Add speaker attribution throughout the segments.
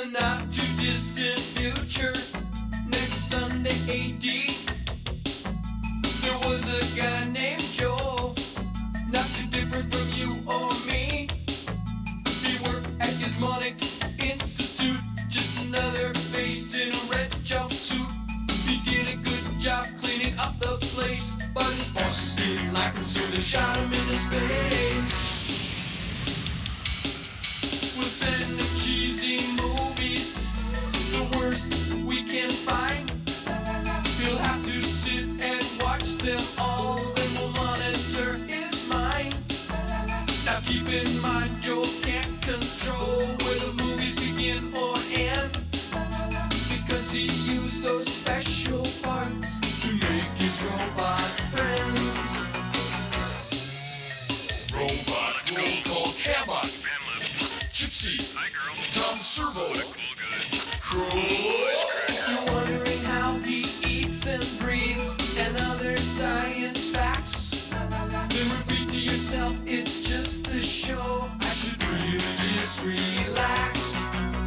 Speaker 1: the not too distant future, next Sunday AD, there was a guy named Joel, not too different from you or me. He worked at Gizmonic Institute, just another face in a red jumpsuit. He did a good job cleaning up the place, but his bosses didn't like him, so they shot him into space. We'll send him cheesy movies, the worst we can find. He'll have to sit and watch them all, then we'll monitor his mind. Now keep in mind, Joel can't control where the movies begin or end, because he used those special parts to make his robot friends. Robot roll call Cabot, Gypsy, Tom Servo, Crow. You're wondering how he eats and breathes and other science facts. Then repeat to yourself, it's just a show. I should really just relax.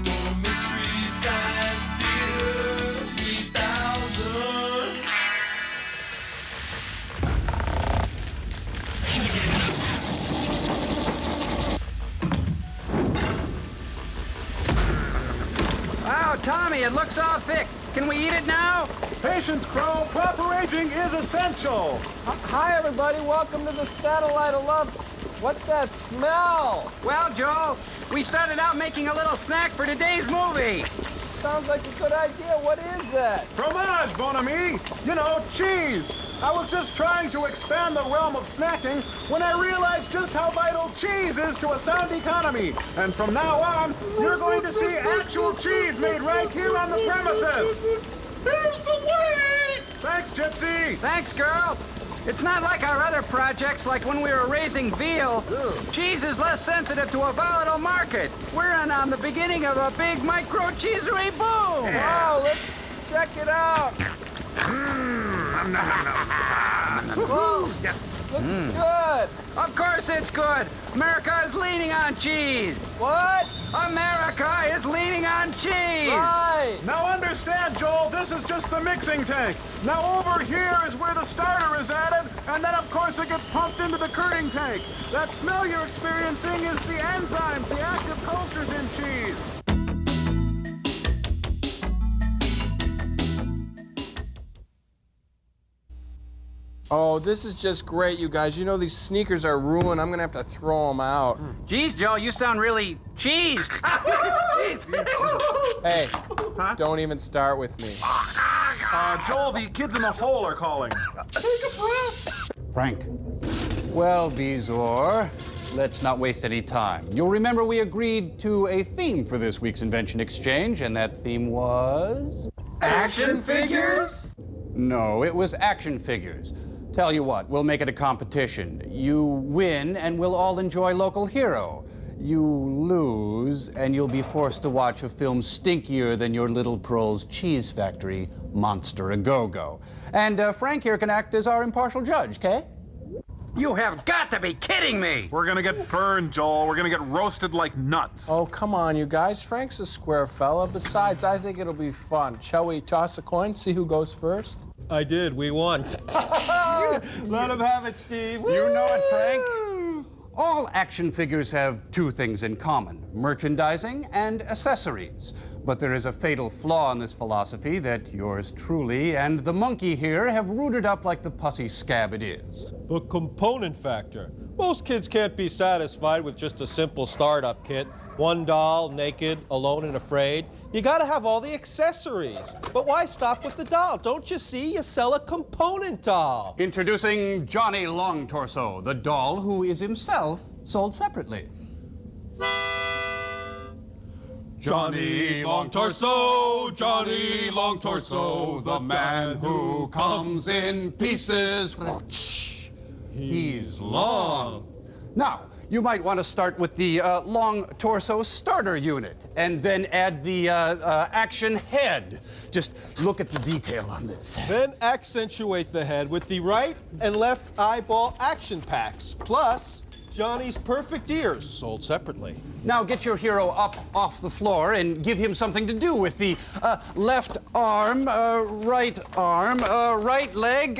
Speaker 1: For Mystery Science Theater 3000.
Speaker 2: Wow, Tommy, it looks all thick. Can we eat it now?
Speaker 3: Patience, Crow. Proper aging is essential.
Speaker 4: Hi, everybody. Welcome to the Satellite of Love. What's that smell?
Speaker 2: Well, Joel, we started out making a little snack for today's movie.
Speaker 4: Sounds like a good idea. What is that?
Speaker 3: Fromage, bon ami. You know, cheese. I was just trying to expand the realm of snacking when I realized just how vital cheese is to a sound economy. And from now on, you're going to see actual cheese made right here on the premises. Here's the way! Thanks, Gypsy.
Speaker 2: Thanks, girl. It's not like our other projects, like when we were raising veal. Cheese is less sensitive to a volatile market. We're on the beginning of a big micro-cheesery boom.
Speaker 4: Wow, let's check it out. Whoa,
Speaker 3: Yes.
Speaker 4: looks good.
Speaker 2: Of course it's good. America is leaning on cheese.
Speaker 4: What?
Speaker 2: America is leaning on cheese.
Speaker 4: Right.
Speaker 3: Now understand, Joel, this is just the mixing tank. Now over here is where the starter is added, and then of course it gets pumped into the curting tank. That smell you're experiencing is the enzymes, the active cultures in cheese.
Speaker 5: Oh, this is just great, you guys. You know these sneakers are ruined. I'm gonna have to throw them out.
Speaker 2: Geez, Joel, you sound really cheesed.
Speaker 5: Hey, don't even start with me.
Speaker 3: Joel, the kids in the hole are calling.
Speaker 6: Frank. Well, Bezor, let's not waste any time. You'll remember we agreed to a theme for this week's Invention Exchange, and that theme was...
Speaker 5: Action figures?
Speaker 6: No, it was action figures. Tell you what, we'll make it a competition. You win, and we'll all enjoy local hero. You lose, and you'll be forced to watch a film stinkier than your Little Pro's cheese factory, Monster A-Go-Go. And Frank here can act as our impartial judge, okay?
Speaker 2: You have got to be kidding me.
Speaker 3: We're gonna get burned, Joel. We're gonna get roasted like nuts.
Speaker 5: Oh, come on, you guys. Frank's a square fella. Besides, I think it'll be fun. Shall we toss a coin, see who goes first?
Speaker 7: I did. We won.
Speaker 6: Let him have it, Steve. You know it, Frank. All action figures have two things in common, merchandising and accessories. But there is a fatal flaw in this philosophy that yours truly and the monkey here have rooted up like the pussy scab it is.
Speaker 7: The component factor. Most kids can't be satisfied with just a simple startup kit. One doll, naked, alone, and afraid. You gotta have all the accessories. But why stop with the doll? Don't you see? You sell a component doll.
Speaker 6: Introducing Johnny Long Torso, the doll who is himself sold separately.
Speaker 7: Johnny Long Torso, Johnny Long Torso, the man who comes in pieces.
Speaker 6: He's long. Now, you might want to start with the long torso starter unit and then add the action head. Just look at the detail on this.
Speaker 7: Then accentuate the head with the right and left eyeball action packs. Plus, Johnny's perfect ears, sold separately.
Speaker 6: Now get your hero up off the floor and give him something to do with the left arm, right leg,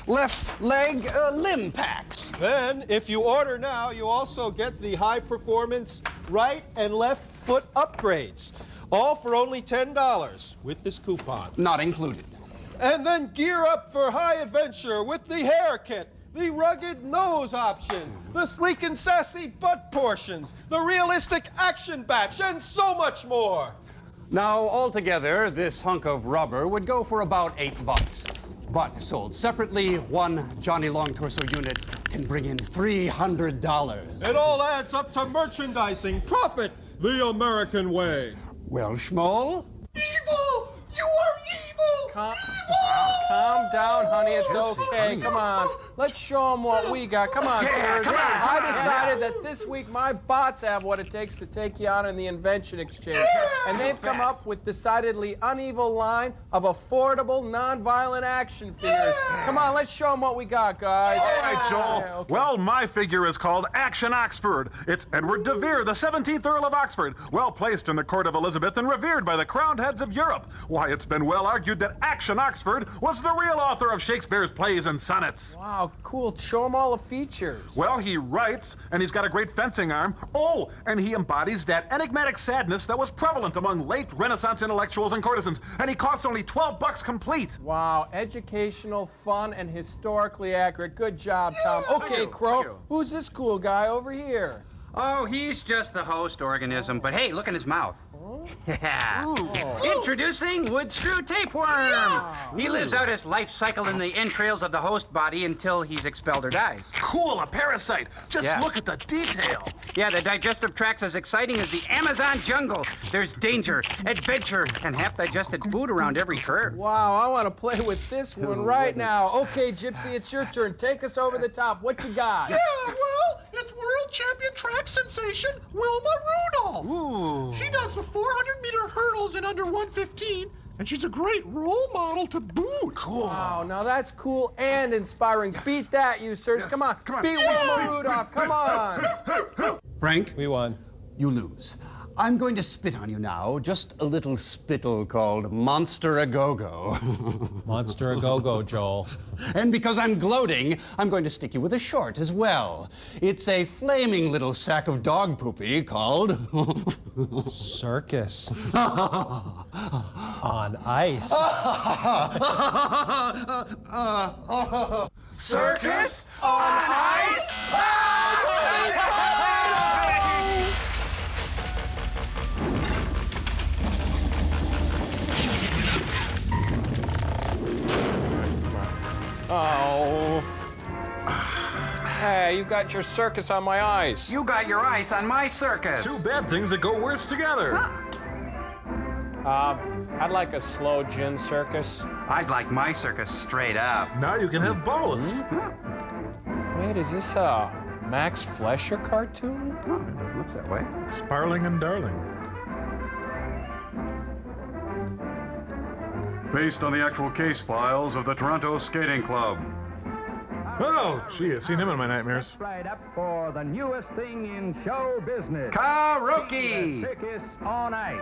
Speaker 6: left leg limb packs.
Speaker 7: Then, if you order now, you also get the high-performance right and left foot upgrades. All for only $10 with this coupon.
Speaker 6: Not included.
Speaker 7: And then gear up for high adventure with the hair kit, the rugged nose option, the sleek and sassy butt portions, the realistic action batch, and so much more.
Speaker 6: Now, altogether, this hunk of rubber would go for about $8. But sold separately, one Johnny Long Torso unit can bring in $300.
Speaker 7: It all adds up to merchandising profit the American way.
Speaker 6: Well, Schmoll?
Speaker 7: Evil! You are evil!
Speaker 5: Calm down, honey. It's okay. Come on. Let's show them what we got. Come on, sirs. I decided that this week my bots have what it takes to take you on in the invention exchange. And they've come up with decidedly uneven line of affordable, non-violent action figures. Come on, let's show them what we got, guys.
Speaker 3: All right, Joel.
Speaker 5: Yeah, okay.
Speaker 3: Well, my figure is called Action Oxford. It's Edward de Vere, the 17th Earl of Oxford, well placed in the court of Elizabeth and revered by the crowned heads of Europe. Why, it's been well argued that Action Oxford was the real author of Shakespeare's plays and sonnets.
Speaker 5: Wow, cool. Show them all the features.
Speaker 3: Well, he writes, and he's got a great fencing arm. Oh, and he embodies that enigmatic sadness that was prevalent among late Renaissance intellectuals and courtesans, and he costs only $12 complete.
Speaker 5: Wow, educational, fun, and historically accurate. Good job, Tom. Okay,
Speaker 2: you,
Speaker 5: Crow,
Speaker 2: thank you.
Speaker 5: who's this cool guy over here?
Speaker 2: Oh, he's just the host organism, but hey, look in his mouth. Yeah. Introducing wood screw tapeworm. He lives out his life cycle in the entrails of the host body until he's expelled or dies.
Speaker 3: Cool, a parasite. Just
Speaker 2: Yeah.
Speaker 3: look at the detail.
Speaker 2: Yeah, the digestive tract's as exciting as the Amazon jungle. There's danger, adventure, and half-digested food around every curve.
Speaker 5: Wow, I want to play with this one right now. Okay, Gypsy, it's your turn. Take us over the top. What you got?
Speaker 8: Well, it's world champion track sensation Wilma Rudolph.
Speaker 3: Ooh.
Speaker 8: She does the 400-meter hurdles in under 1:15, and she's a great role model to boot.
Speaker 3: Cool.
Speaker 5: Wow, now that's cool and inspiring. Beat that, you sirs.
Speaker 3: Yes.
Speaker 5: Come on.
Speaker 3: Come on.
Speaker 5: Beat Wilma Rudolph. Come on.
Speaker 6: Frank,
Speaker 7: We won.
Speaker 6: you lose. I'm going to spit on you now. Just a little spittle called Monster A Go-Go.
Speaker 7: Monster a go-go, Joel.
Speaker 6: And because I'm gloating, I'm going to stick you with a short as well. It's a flaming little sack of dog poopy called
Speaker 7: Circus. On ice.
Speaker 3: Circus
Speaker 6: on ice.
Speaker 5: Oh. Hey, you got your circus on my eyes.
Speaker 2: You got your ice on my circus.
Speaker 3: Two bad things that go worse together.
Speaker 5: I'd like a slow gin circus.
Speaker 2: I'd like my circus straight up.
Speaker 3: Now you can have both.
Speaker 5: Wait, is this a Max Fleischer cartoon?
Speaker 2: Oh, looks that way.
Speaker 3: Sparling and Darling.
Speaker 9: Based on the actual case files of the Toronto Skating Club.
Speaker 3: Oh, gee, I've seen him in my nightmares.
Speaker 10: Right up for the newest thing in show business.
Speaker 2: Karaoke.
Speaker 10: Circus on ice.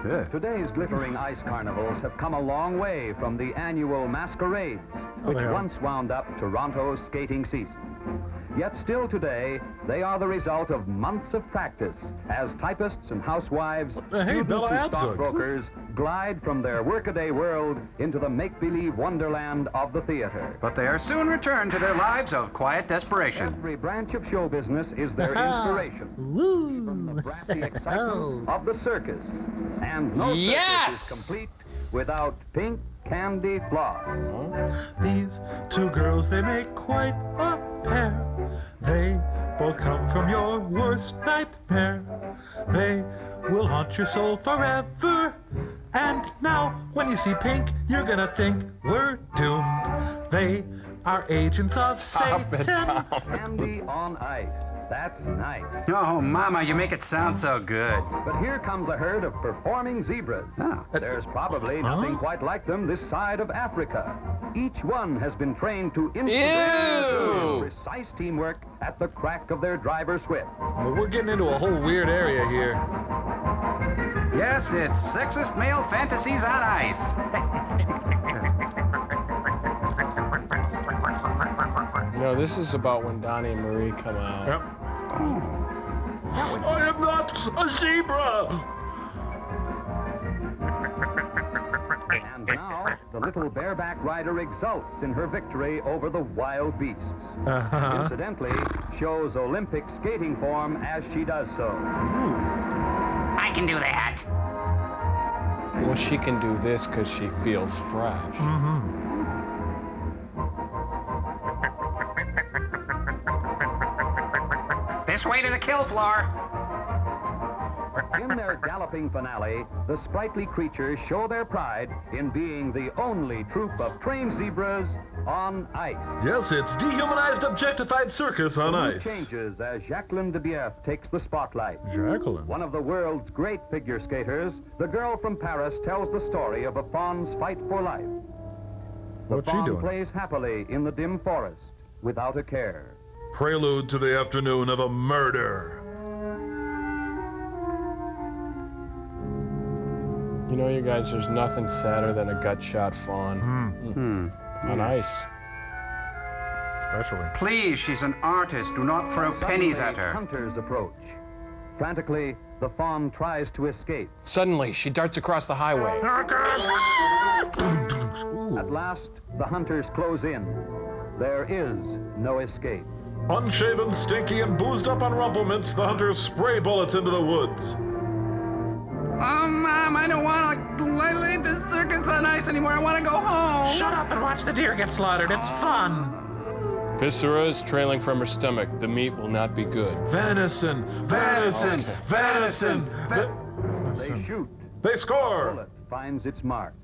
Speaker 9: Yeah.
Speaker 10: Today's glittering ice carnivals have come a long way from the annual masquerades, which
Speaker 3: they have.
Speaker 10: once wound up Toronto's skating season. Yet still today, they are the result of months of practice as typists and housewives,
Speaker 3: Hey,
Speaker 10: students
Speaker 3: Bella
Speaker 10: and
Speaker 3: Abzug.
Speaker 10: stockbrokers glide from their workaday world into the make-believe wonderland of the theater.
Speaker 2: But they are soon returned to their lives of quiet desperation.
Speaker 10: Every branch of show business is their inspiration. Even the brassy excitement of the circus. And no
Speaker 5: Yes!
Speaker 10: circus is complete without pink candy floss.
Speaker 3: These two girls, they make quite a pair. They both come from your worst nightmare. They will haunt your soul forever. And now, when you see pink, you're gonna think we're doomed. They are agents of Satan.
Speaker 10: Candy on ice. That's nice.
Speaker 2: Oh, Mama, you make it sound so good.
Speaker 10: But here comes a herd of performing zebras.
Speaker 2: Oh.
Speaker 10: There's probably nothing quite like them this side of Africa. Each one has been trained to
Speaker 5: Ew!
Speaker 10: precise teamwork at the crack of their driver's whip.
Speaker 3: Well, we're getting into a whole weird area here.
Speaker 2: Yes, it's sexist male fantasies on ice.
Speaker 5: You know, this is about when Donnie and Marie come out.
Speaker 3: Yep. I am not a zebra!
Speaker 10: And now, the little bareback rider exults in her victory over the wild beasts. Incidentally, shows Olympic skating form as she does so.
Speaker 2: I can do that.
Speaker 5: Well, she can do this because she feels fresh.
Speaker 2: This way to the kill floor.
Speaker 10: In their galloping finale, the sprightly creatures show their pride in being the only troop of trained zebras on ice.
Speaker 3: Yes, it's dehumanized, objectified circus on
Speaker 10: The mood
Speaker 3: ice.
Speaker 10: changes as Jacqueline de Bief takes the spotlight.
Speaker 3: Jacqueline.
Speaker 10: One of the world's great figure skaters, the girl from Paris tells the story of a fawn's fight for life. The
Speaker 3: What's she
Speaker 10: fawn
Speaker 3: doing?
Speaker 10: plays happily in the dim forest without a care.
Speaker 3: Prelude to the afternoon of a murder.
Speaker 5: You know, you guys, there's nothing sadder than a gut-shot fawn. On ice.
Speaker 3: Especially.
Speaker 2: Please, she's an artist. Do not throw pennies at her.
Speaker 10: Hunters approach. Frantically, the fawn tries to escape.
Speaker 5: Suddenly, she darts across the highway.
Speaker 10: At last, the hunters close in. There is no escape.
Speaker 3: Unshaven, stinky, and boozed up on rumplements, the hunters spray bullets into the woods.
Speaker 2: Oh, Mom, I don't want to lead this circus on ice anymore. I want to go home.
Speaker 8: Shut up and watch the deer get slaughtered. It's fun.
Speaker 5: Viscera is trailing from her stomach. The meat will not be good.
Speaker 3: Venison, venison, venison.
Speaker 10: They shoot.
Speaker 3: They score.
Speaker 10: Bullet finds its mark.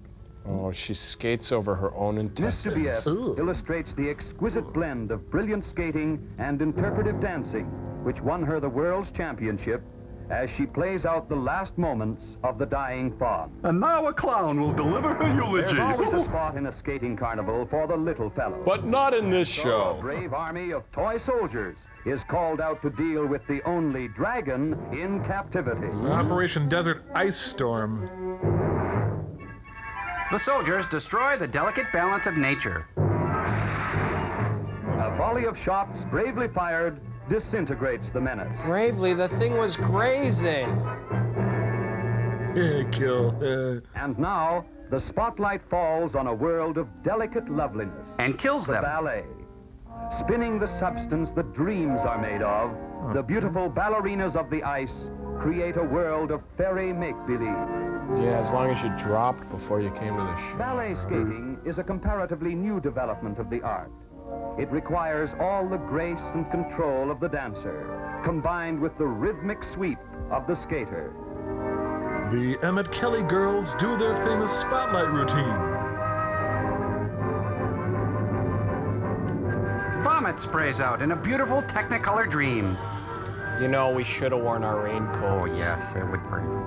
Speaker 5: Oh, she skates over her own
Speaker 10: Miss
Speaker 5: intestines.
Speaker 10: Bief illustrates the exquisite blend of brilliant skating and interpretive dancing, which won her the world's championship as she plays out the last moments of the dying fawn.
Speaker 9: And now a clown will deliver her
Speaker 10: There's
Speaker 9: eulogy.
Speaker 10: always a spot in a skating carnival for the little fellow.
Speaker 5: But not in this
Speaker 10: So a
Speaker 5: show.
Speaker 10: brave army of toy soldiers is called out to deal with the only dragon in captivity.
Speaker 3: Operation Desert Ice Storm.
Speaker 2: The soldiers destroy the delicate balance of nature.
Speaker 10: A volley of shots bravely fired disintegrates the menace.
Speaker 5: Bravely, the thing was grazing.
Speaker 3: Kill.
Speaker 10: And now, the spotlight falls on a world of delicate loveliness.
Speaker 2: And kills
Speaker 10: The
Speaker 2: them.
Speaker 10: ballet. Spinning the substance that dreams are made of, the beautiful ballerinas of the ice create a world of fairy make-believe.
Speaker 5: Yeah, as long as you dropped before you came to the show.
Speaker 10: Ballet skating is a comparatively new development of the art. It requires all the grace and control of the dancer, combined with the rhythmic sweep of the skater.
Speaker 3: The Emmett Kelly girls do their famous spotlight routine.
Speaker 2: Vomit sprays out in a beautiful Technicolor dream.
Speaker 5: You know, we should have worn our raincoats.
Speaker 2: Oh, yes, it would burn.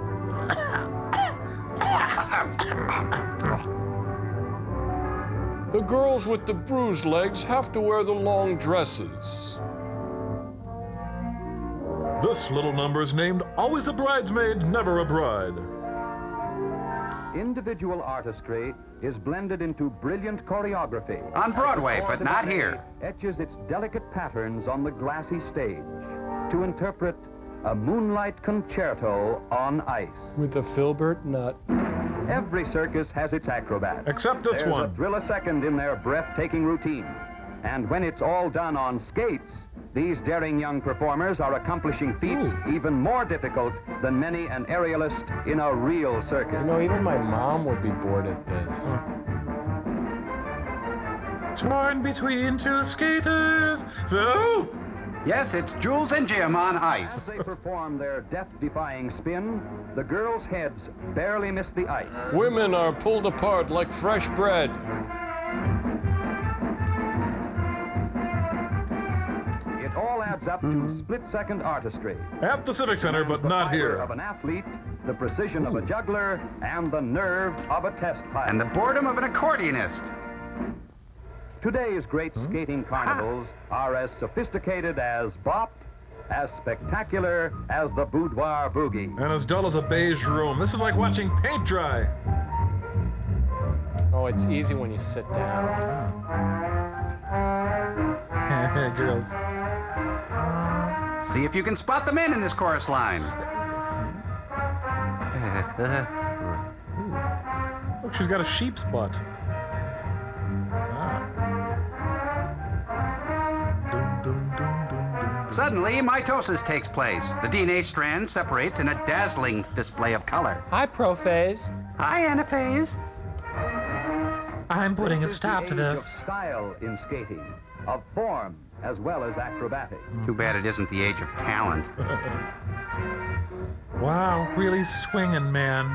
Speaker 5: The girls with the bruised legs have to wear the long dresses.
Speaker 3: This little number's named Always a Bridesmaid, Never a Bride.
Speaker 10: Individual artistry is blended into brilliant choreography.
Speaker 2: On Broadway, but not here.
Speaker 10: Etches its delicate patterns on the glassy stage to interpret a moonlight concerto on ice.
Speaker 5: With a filbert nut.
Speaker 10: Every circus has its acrobat.
Speaker 3: Except this
Speaker 10: There's
Speaker 3: one.
Speaker 10: a thrill a second in their breathtaking routine. And when it's all done on skates, these daring young performers are accomplishing feats even more difficult than many an aerialist in a real circus.
Speaker 5: You know, even my mom would be bored at this.
Speaker 3: Torn between two skaters. Oh!
Speaker 2: Yes, it's Jules and Jim on
Speaker 10: As
Speaker 2: ice.
Speaker 10: they perform their death-defying spin, the girls' heads barely miss the ice.
Speaker 5: Women are pulled apart like fresh bread.
Speaker 10: It all adds up to split-second artistry.
Speaker 3: At the Civic Center, but
Speaker 10: The
Speaker 3: not
Speaker 10: fiber
Speaker 3: here.
Speaker 10: of an athlete, the precision of a juggler, and the nerve of a test pilot.
Speaker 2: And the boredom of an accordionist.
Speaker 10: Today's great skating carnivals are as sophisticated as bop, as spectacular as the boudoir boogie.
Speaker 3: And as dull as a beige room. This is like watching paint dry.
Speaker 5: Oh, it's easy when you sit down.
Speaker 3: Girls.
Speaker 2: See if you can spot the men in this chorus line.
Speaker 3: Look, she's got a sheep's butt.
Speaker 2: Suddenly, mitosis takes place. The DNA strand separates in a dazzling display of color.
Speaker 5: Hi, prophase.
Speaker 2: Hi, anaphase.
Speaker 11: I'm putting a
Speaker 10: This is
Speaker 11: stop
Speaker 10: the
Speaker 11: to
Speaker 10: age of
Speaker 11: this.
Speaker 10: style in skating, of form as well as acrobatics.
Speaker 2: Too bad it isn't the age of talent.
Speaker 3: Wow, really swinging, man.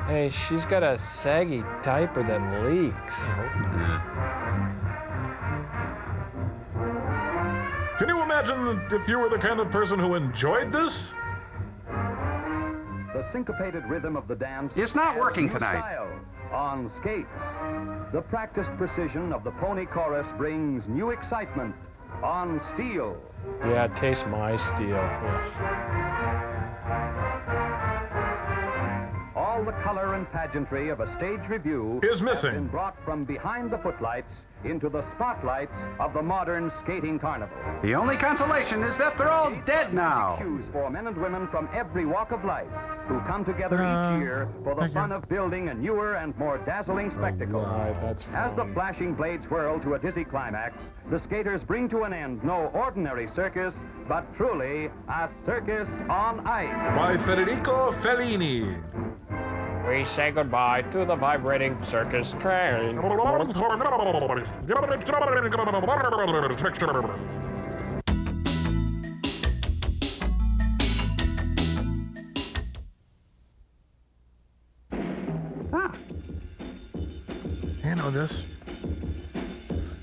Speaker 5: Hey, she's got a saggy diaper that leaks.
Speaker 3: Can you imagine if you were the kind of person who enjoyed this?
Speaker 10: The syncopated rhythm of the dance
Speaker 2: It's not
Speaker 10: adds
Speaker 2: working
Speaker 10: new
Speaker 2: tonight.
Speaker 10: style on skates. The practiced precision of the pony chorus brings new excitement on steel.
Speaker 5: Yeah, taste my steel.
Speaker 10: All the color and pageantry of a stage review
Speaker 3: Is
Speaker 10: has
Speaker 3: missing.
Speaker 10: been brought from behind the footlights into the spotlights of the modern skating carnival.
Speaker 2: The only consolation is that they're all dead now.
Speaker 10: Cues for men and women from every walk of life who come together each year for the fun of building a newer and more dazzling spectacle.
Speaker 5: Right, that's
Speaker 10: As the
Speaker 5: fine.
Speaker 10: flashing blades whirl to a dizzy climax, the skaters bring to an end no ordinary circus, but truly a circus on ice.
Speaker 3: By Federico Fellini.
Speaker 5: We say goodbye to the vibrating circus train.
Speaker 3: You know this.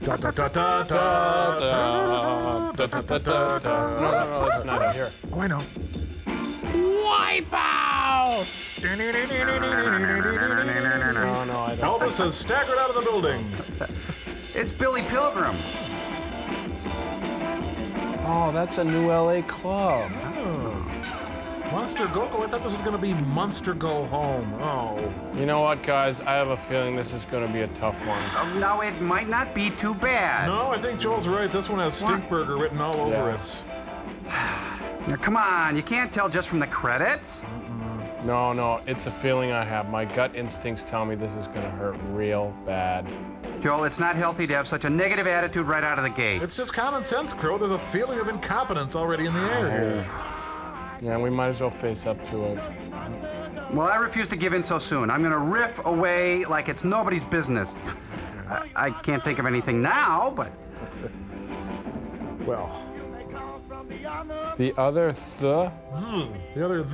Speaker 3: Da da da da da da da da da da.
Speaker 5: No, it's not in here.
Speaker 3: Oh, I know.
Speaker 5: Wipe out! No, I don't.
Speaker 3: Elvis has staggered out of the building.
Speaker 2: It's Billy Pilgrim.
Speaker 5: Oh, that's a new LA club.
Speaker 3: Monster Go Go. I thought this was going to be Monster Go Home. Oh.
Speaker 5: You know what, guys? I have a feeling this is going to be a tough one.
Speaker 2: No, it might not be too bad.
Speaker 3: No, I think Joel's right. This one has Stinkburger written all over
Speaker 5: Yeah.
Speaker 3: it.
Speaker 2: Now, come on, you can't tell just from the credits.
Speaker 5: No, it's a feeling I have. My gut instincts tell me this is going to hurt real bad.
Speaker 2: Joel, it's not healthy to have such a negative attitude right out of the gate.
Speaker 3: It's just common sense, Crow. There's a feeling of incompetence already in the air here.
Speaker 5: Yeah, we might as well face up to it.
Speaker 2: Well, I refuse to give in so soon. I'm gonna riff away like it's nobody's business. I can't think of anything now, but...
Speaker 3: Well.
Speaker 5: The other
Speaker 3: The other...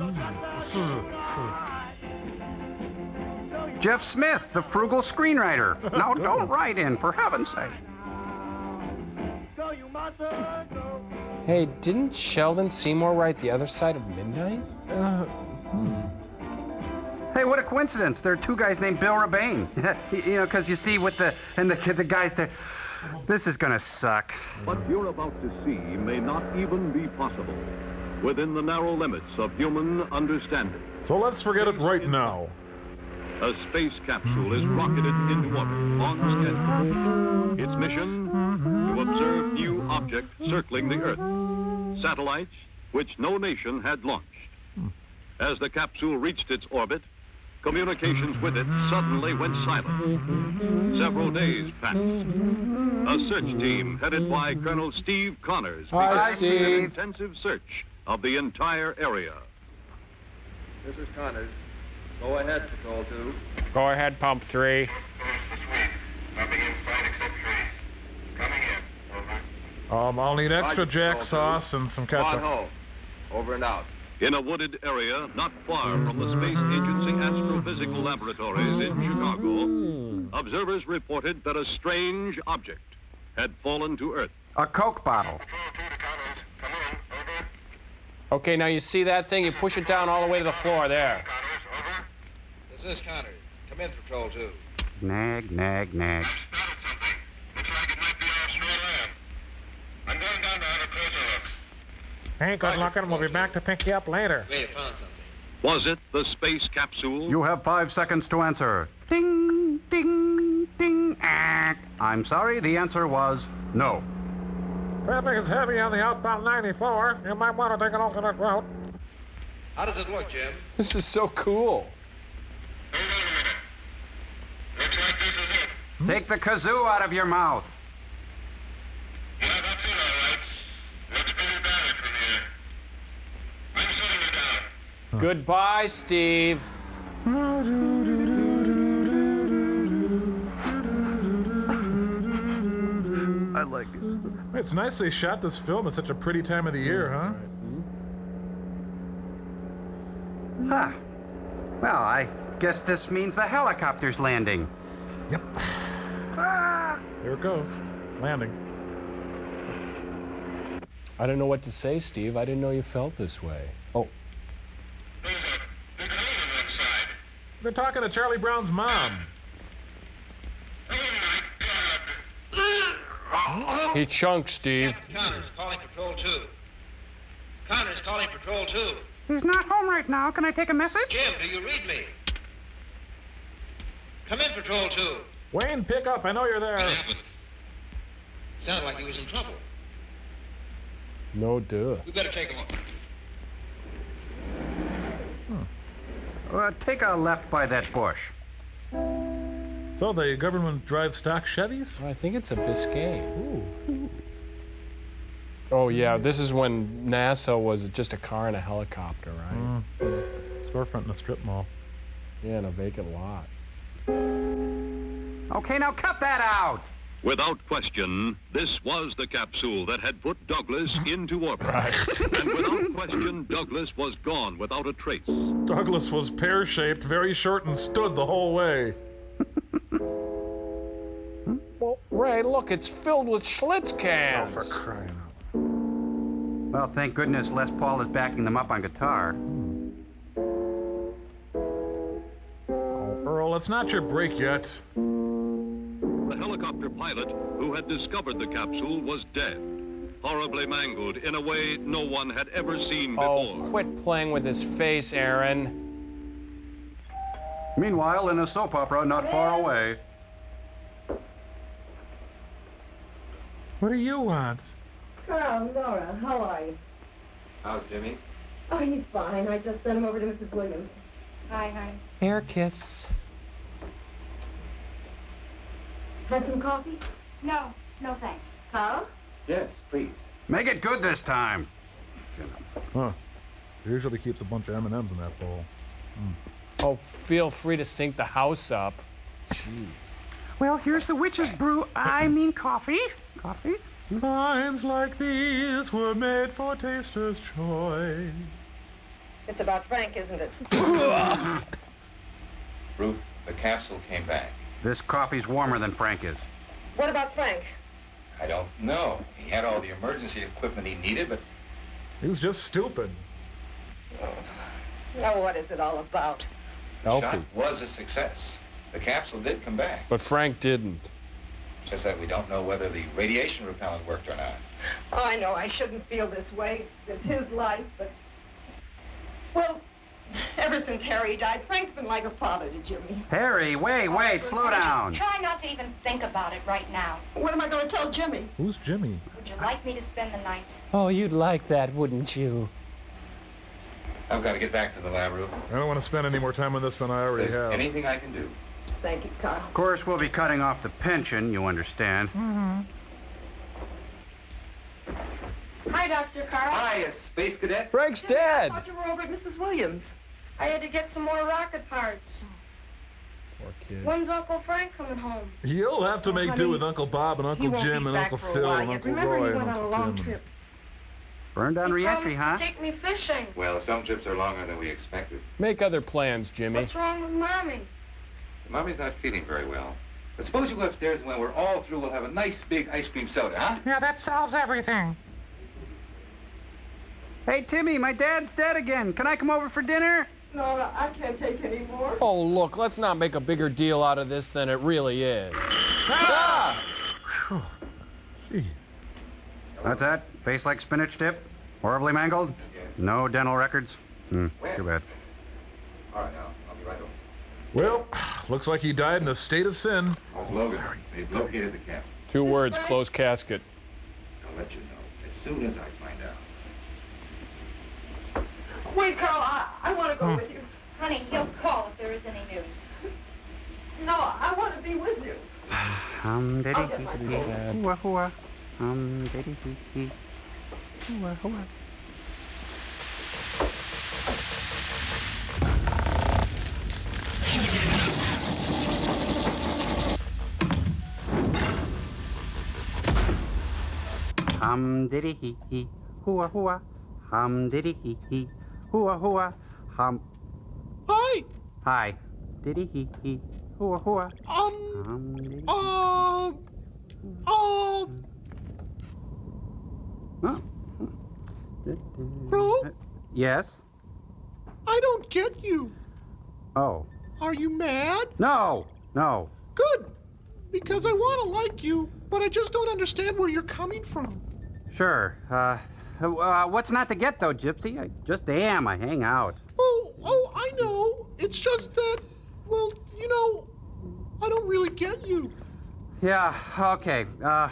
Speaker 2: Jeff Smith, the frugal screenwriter. Now, don't write in, for heaven's sake.
Speaker 5: Hey, didn't Sheldon Seymour write The Other Side of Midnight?
Speaker 2: Hey, what a coincidence. There are two guys named Bill Rebane. You know, because you see with the guys there... This is gonna suck.
Speaker 12: What you're about to see may not even be possible within the narrow limits of human understanding.
Speaker 3: So let's forget it right now.
Speaker 12: A space capsule is rocketed into orbit on schedule. Its mission, to observe new objects circling the Earth, satellites which no nation had launched. As the capsule reached its orbit, communications with it suddenly went silent. Several days passed. A search team headed by Colonel Steve Connors
Speaker 5: Hi,
Speaker 12: began
Speaker 5: Steve.
Speaker 12: an intensive search of the entire area.
Speaker 13: This is Connors. Go ahead, Patrol 2.
Speaker 5: Go ahead, Pump 3.
Speaker 3: I'll need extra jack sauce and some
Speaker 13: Come on
Speaker 3: ketchup.
Speaker 13: home. Over and out.
Speaker 12: In a wooded area not far from the Space Agency Astrophysical Laboratories in Chicago, observers reported that a strange object had fallen to Earth.
Speaker 2: A Coke bottle.
Speaker 5: Okay, now you see that thing? You push it down all the way to the floor there.
Speaker 13: This is Connors. Come in, Patrol 2.
Speaker 2: Nag, nag, nag.
Speaker 11: Hey, good looking. We'll be back to pick you up later.
Speaker 12: Was it the space capsule?
Speaker 9: You have 5 seconds to answer. Ding, ding, ding. I'm sorry, the answer was no.
Speaker 11: Traffic is heavy on the outbound 94. You might want to take an alternate route.
Speaker 13: How does it look, Jim?
Speaker 5: This is so cool.
Speaker 2: Take the kazoo out of your mouth.
Speaker 5: Goodbye, Steve.
Speaker 11: I
Speaker 9: like it.
Speaker 11: It's nice they shot this film at such a pretty time of the year, huh?
Speaker 2: Huh. Well, I guess this means the helicopter's landing.
Speaker 11: Yep. Here it goes. Landing.
Speaker 5: I don't know what to say, Steve. I didn't know you felt this way. Oh.
Speaker 11: They're talking to Charlie Brown's mom.
Speaker 5: He chunked, Steve.
Speaker 13: Connor's calling Patrol 2. Connor's calling Patrol 2.
Speaker 2: He's not home right now. Can I take a message?
Speaker 13: Jim, do you read me? Come in, Patrol 2.
Speaker 11: Wayne, pick up. I know you're there.
Speaker 13: Sounded like he was in trouble.
Speaker 5: No duh.
Speaker 13: We better take a look.
Speaker 2: Take a left by that bush.
Speaker 11: So the government drives stock Chevys?
Speaker 5: I think it's a Biscayne. Ooh. Oh, yeah, this is when NASA was just a car and a helicopter, right?
Speaker 11: Storefront in a strip mall.
Speaker 5: Yeah, in a vacant lot.
Speaker 2: Okay, now cut that out!
Speaker 12: Without question, this was the capsule that had put Douglas into orbit. And without question, Douglas was gone without a trace.
Speaker 11: Douglas was pear-shaped, very short, and stood the whole way.
Speaker 5: Well, Ray, look, it's filled with Schlitz cans.
Speaker 11: Oh, for crying out.
Speaker 2: Well, thank goodness Les Paul is backing them up on guitar.
Speaker 11: Oh, Earl, it's not your break yet.
Speaker 12: The helicopter pilot who had discovered the capsule was dead, horribly mangled in a way no one had ever seen before.
Speaker 5: Oh, quit playing with his face, Aaron.
Speaker 9: Meanwhile, in a soap opera not far away.
Speaker 11: What do you want?
Speaker 14: Carl, Nora, how are you?
Speaker 13: How's Jimmy?
Speaker 14: Oh, he's fine. I just sent him over to Mrs. Williams. Hi.
Speaker 5: Air kiss.
Speaker 14: Have some coffee?
Speaker 15: No, thanks.
Speaker 14: Carl?
Speaker 13: Yes, please.
Speaker 9: Make it good this time.
Speaker 11: Huh. He usually keeps a bunch of M&Ms in that bowl.
Speaker 5: Oh, feel free to stink the house up. Jeez.
Speaker 2: Well, here's the witch's brew. I mean coffee. Coffee?
Speaker 11: Lines like these were made for taster's choice.
Speaker 14: It's about Frank, isn't it?
Speaker 13: Ruth, the capsule came back.
Speaker 9: This coffee's warmer than Frank is.
Speaker 14: What about Frank?
Speaker 13: I don't know. He had all the emergency equipment he needed, but...
Speaker 11: He was just stupid.
Speaker 14: Now, what is it all about?
Speaker 5: Elfie.
Speaker 13: The shot was a success. The capsule did come back.
Speaker 5: But Frank didn't.
Speaker 13: Just that we don't know whether the radiation repellent worked or not.
Speaker 14: Oh, I know I shouldn't feel this way. It's his life, but... Well, ever since Harry died, Frank's been like a father to Jimmy.
Speaker 2: Harry, wait, slow down.
Speaker 15: Try not to even think about it right now.
Speaker 14: What am I going to tell Jimmy?
Speaker 11: Who's Jimmy?
Speaker 15: Would you like me to spend the night?
Speaker 5: Oh, you'd like that, wouldn't you?
Speaker 13: I've got to get back to the lab room.
Speaker 11: I don't want to spend any more time on this than I already
Speaker 13: There's
Speaker 11: have.
Speaker 13: anything I can do.
Speaker 14: Thank you, Carl.
Speaker 2: Of course, we'll be cutting off the pension, you understand.
Speaker 14: Hi, Dr. Carl.
Speaker 13: Hi, Space Cadet.
Speaker 5: Frank's dead.
Speaker 14: I thought you were over at Mrs. Williams. I had to get some more rocket parts.
Speaker 5: Poor kid.
Speaker 14: When's Uncle Frank coming home?
Speaker 11: You'll have to make do with Uncle Bob and
Speaker 14: He
Speaker 11: Uncle
Speaker 14: won't
Speaker 11: Jim
Speaker 14: be
Speaker 11: and
Speaker 14: back
Speaker 11: Uncle
Speaker 14: for a
Speaker 11: Phil
Speaker 14: while
Speaker 11: and
Speaker 14: yet.
Speaker 11: Uncle
Speaker 14: Remember,
Speaker 11: Roy
Speaker 14: he
Speaker 11: and
Speaker 14: went on a
Speaker 11: Uncle
Speaker 14: long
Speaker 11: Tim.
Speaker 14: trip.
Speaker 2: Burned on re-entry, huh?
Speaker 14: Take me fishing.
Speaker 13: Well, some trips are longer than we expected.
Speaker 5: Make other plans, Jimmy.
Speaker 14: What's wrong with Mommy?
Speaker 13: Mommy's not feeling very well. But suppose you go upstairs and when we're all through, we'll have a nice big ice cream soda, huh?
Speaker 11: Yeah, that solves everything.
Speaker 2: Hey, Timmy, my dad's dead again. Can I come over for dinner?
Speaker 14: No, I can't take any more.
Speaker 5: Oh, look, let's not make a bigger deal out of this than it really is.
Speaker 11: Gee.
Speaker 9: That's that? Face like spinach dip? Horribly mangled? No dental records? Too bad.
Speaker 13: All right, I'll be right over.
Speaker 16: Well, looks like he died in a state of sin.
Speaker 13: Sorry. They've located the camp.
Speaker 5: 2 words, closed casket.
Speaker 13: I'll let you know as soon as I find out.
Speaker 14: Wait, Carl, I want to go with you.
Speaker 15: Honey, he'll call if there is any news.
Speaker 14: No, I want to be with you.
Speaker 9: Diddy
Speaker 5: Pretty sad.
Speaker 9: hoo hoo. Diddy hee. Hoo hoo. Diddy hee. Hoo hoo. Diddy hee. Hoo hoo.
Speaker 8: Hi.
Speaker 9: Hi. Diddy hee. Hoo hoo.
Speaker 8: Bro,
Speaker 9: Yes?
Speaker 8: I don't get you.
Speaker 9: Oh.
Speaker 8: Are you mad?
Speaker 9: No.
Speaker 8: Good. Because I want to like you, but I just don't understand where you're coming from.
Speaker 9: Sure. What's not to get, though, Gypsy? I just am. I hang out.
Speaker 8: Oh, I know. It's just that, well, I don't really get you.
Speaker 9: Yeah, okay.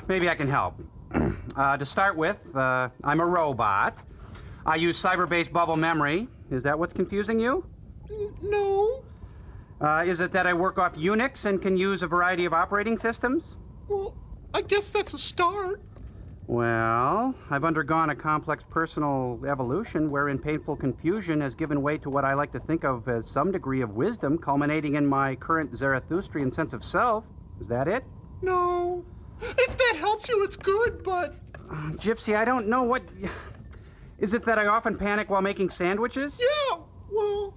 Speaker 9: Maybe I can help. To start with, I'm a robot. I use cyber-based bubble memory. Is that what's confusing you?
Speaker 8: No.
Speaker 9: Is it that I work off Unix and can use a variety of operating systems?
Speaker 8: Well, I guess that's a start.
Speaker 9: Well, I've undergone a complex personal evolution wherein painful confusion has given way to what I like to think of as some degree of wisdom, culminating in my current Zarathustrian sense of self. Is that it?
Speaker 8: No. If that helps you, it's good, but...
Speaker 9: Gypsy, I don't know what... Is it that I often panic while making sandwiches?
Speaker 8: Yeah, well,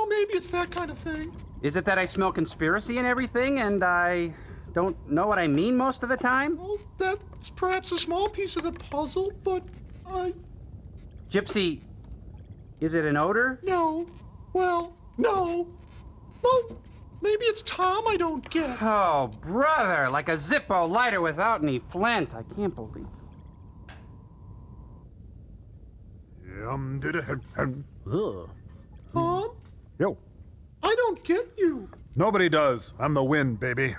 Speaker 8: maybe it's that kind of thing.
Speaker 9: Is it that I smell conspiracy in everything and I don't know what I mean most of the time?
Speaker 8: Well, that's perhaps a small piece of the puzzle, but
Speaker 9: Gypsy, is it an odor?
Speaker 8: No. Well, no. Well, maybe it's Tom I don't get.
Speaker 9: Oh, brother, like a Zippo lighter without any flint. I can't believe.
Speaker 8: Tom?
Speaker 3: Yo.
Speaker 8: I don't get you.
Speaker 3: Nobody does. I'm the wind, baby.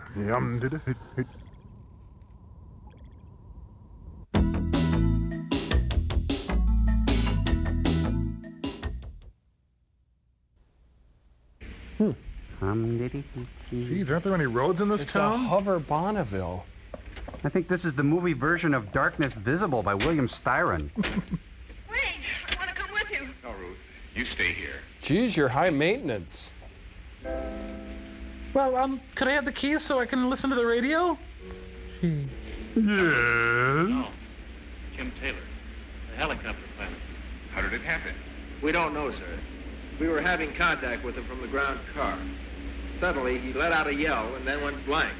Speaker 16: Geez, aren't there any roads in this
Speaker 5: It's
Speaker 16: town?
Speaker 5: a hover Bonneville.
Speaker 9: I think this is the movie version of Darkness Visible by William Styron.
Speaker 14: Wait, I want to come with you.
Speaker 13: No, Ruth, you stay here.
Speaker 5: Geez, you're high maintenance.
Speaker 11: Well, could I have the keys so I can listen to the radio?
Speaker 9: Yes.
Speaker 17: Oh, Jim Taylor, the helicopter pilot.
Speaker 13: How did it happen?
Speaker 4: We don't know, sir. We were having contact with him from the ground car. Suddenly, he let out a yell and then went blank.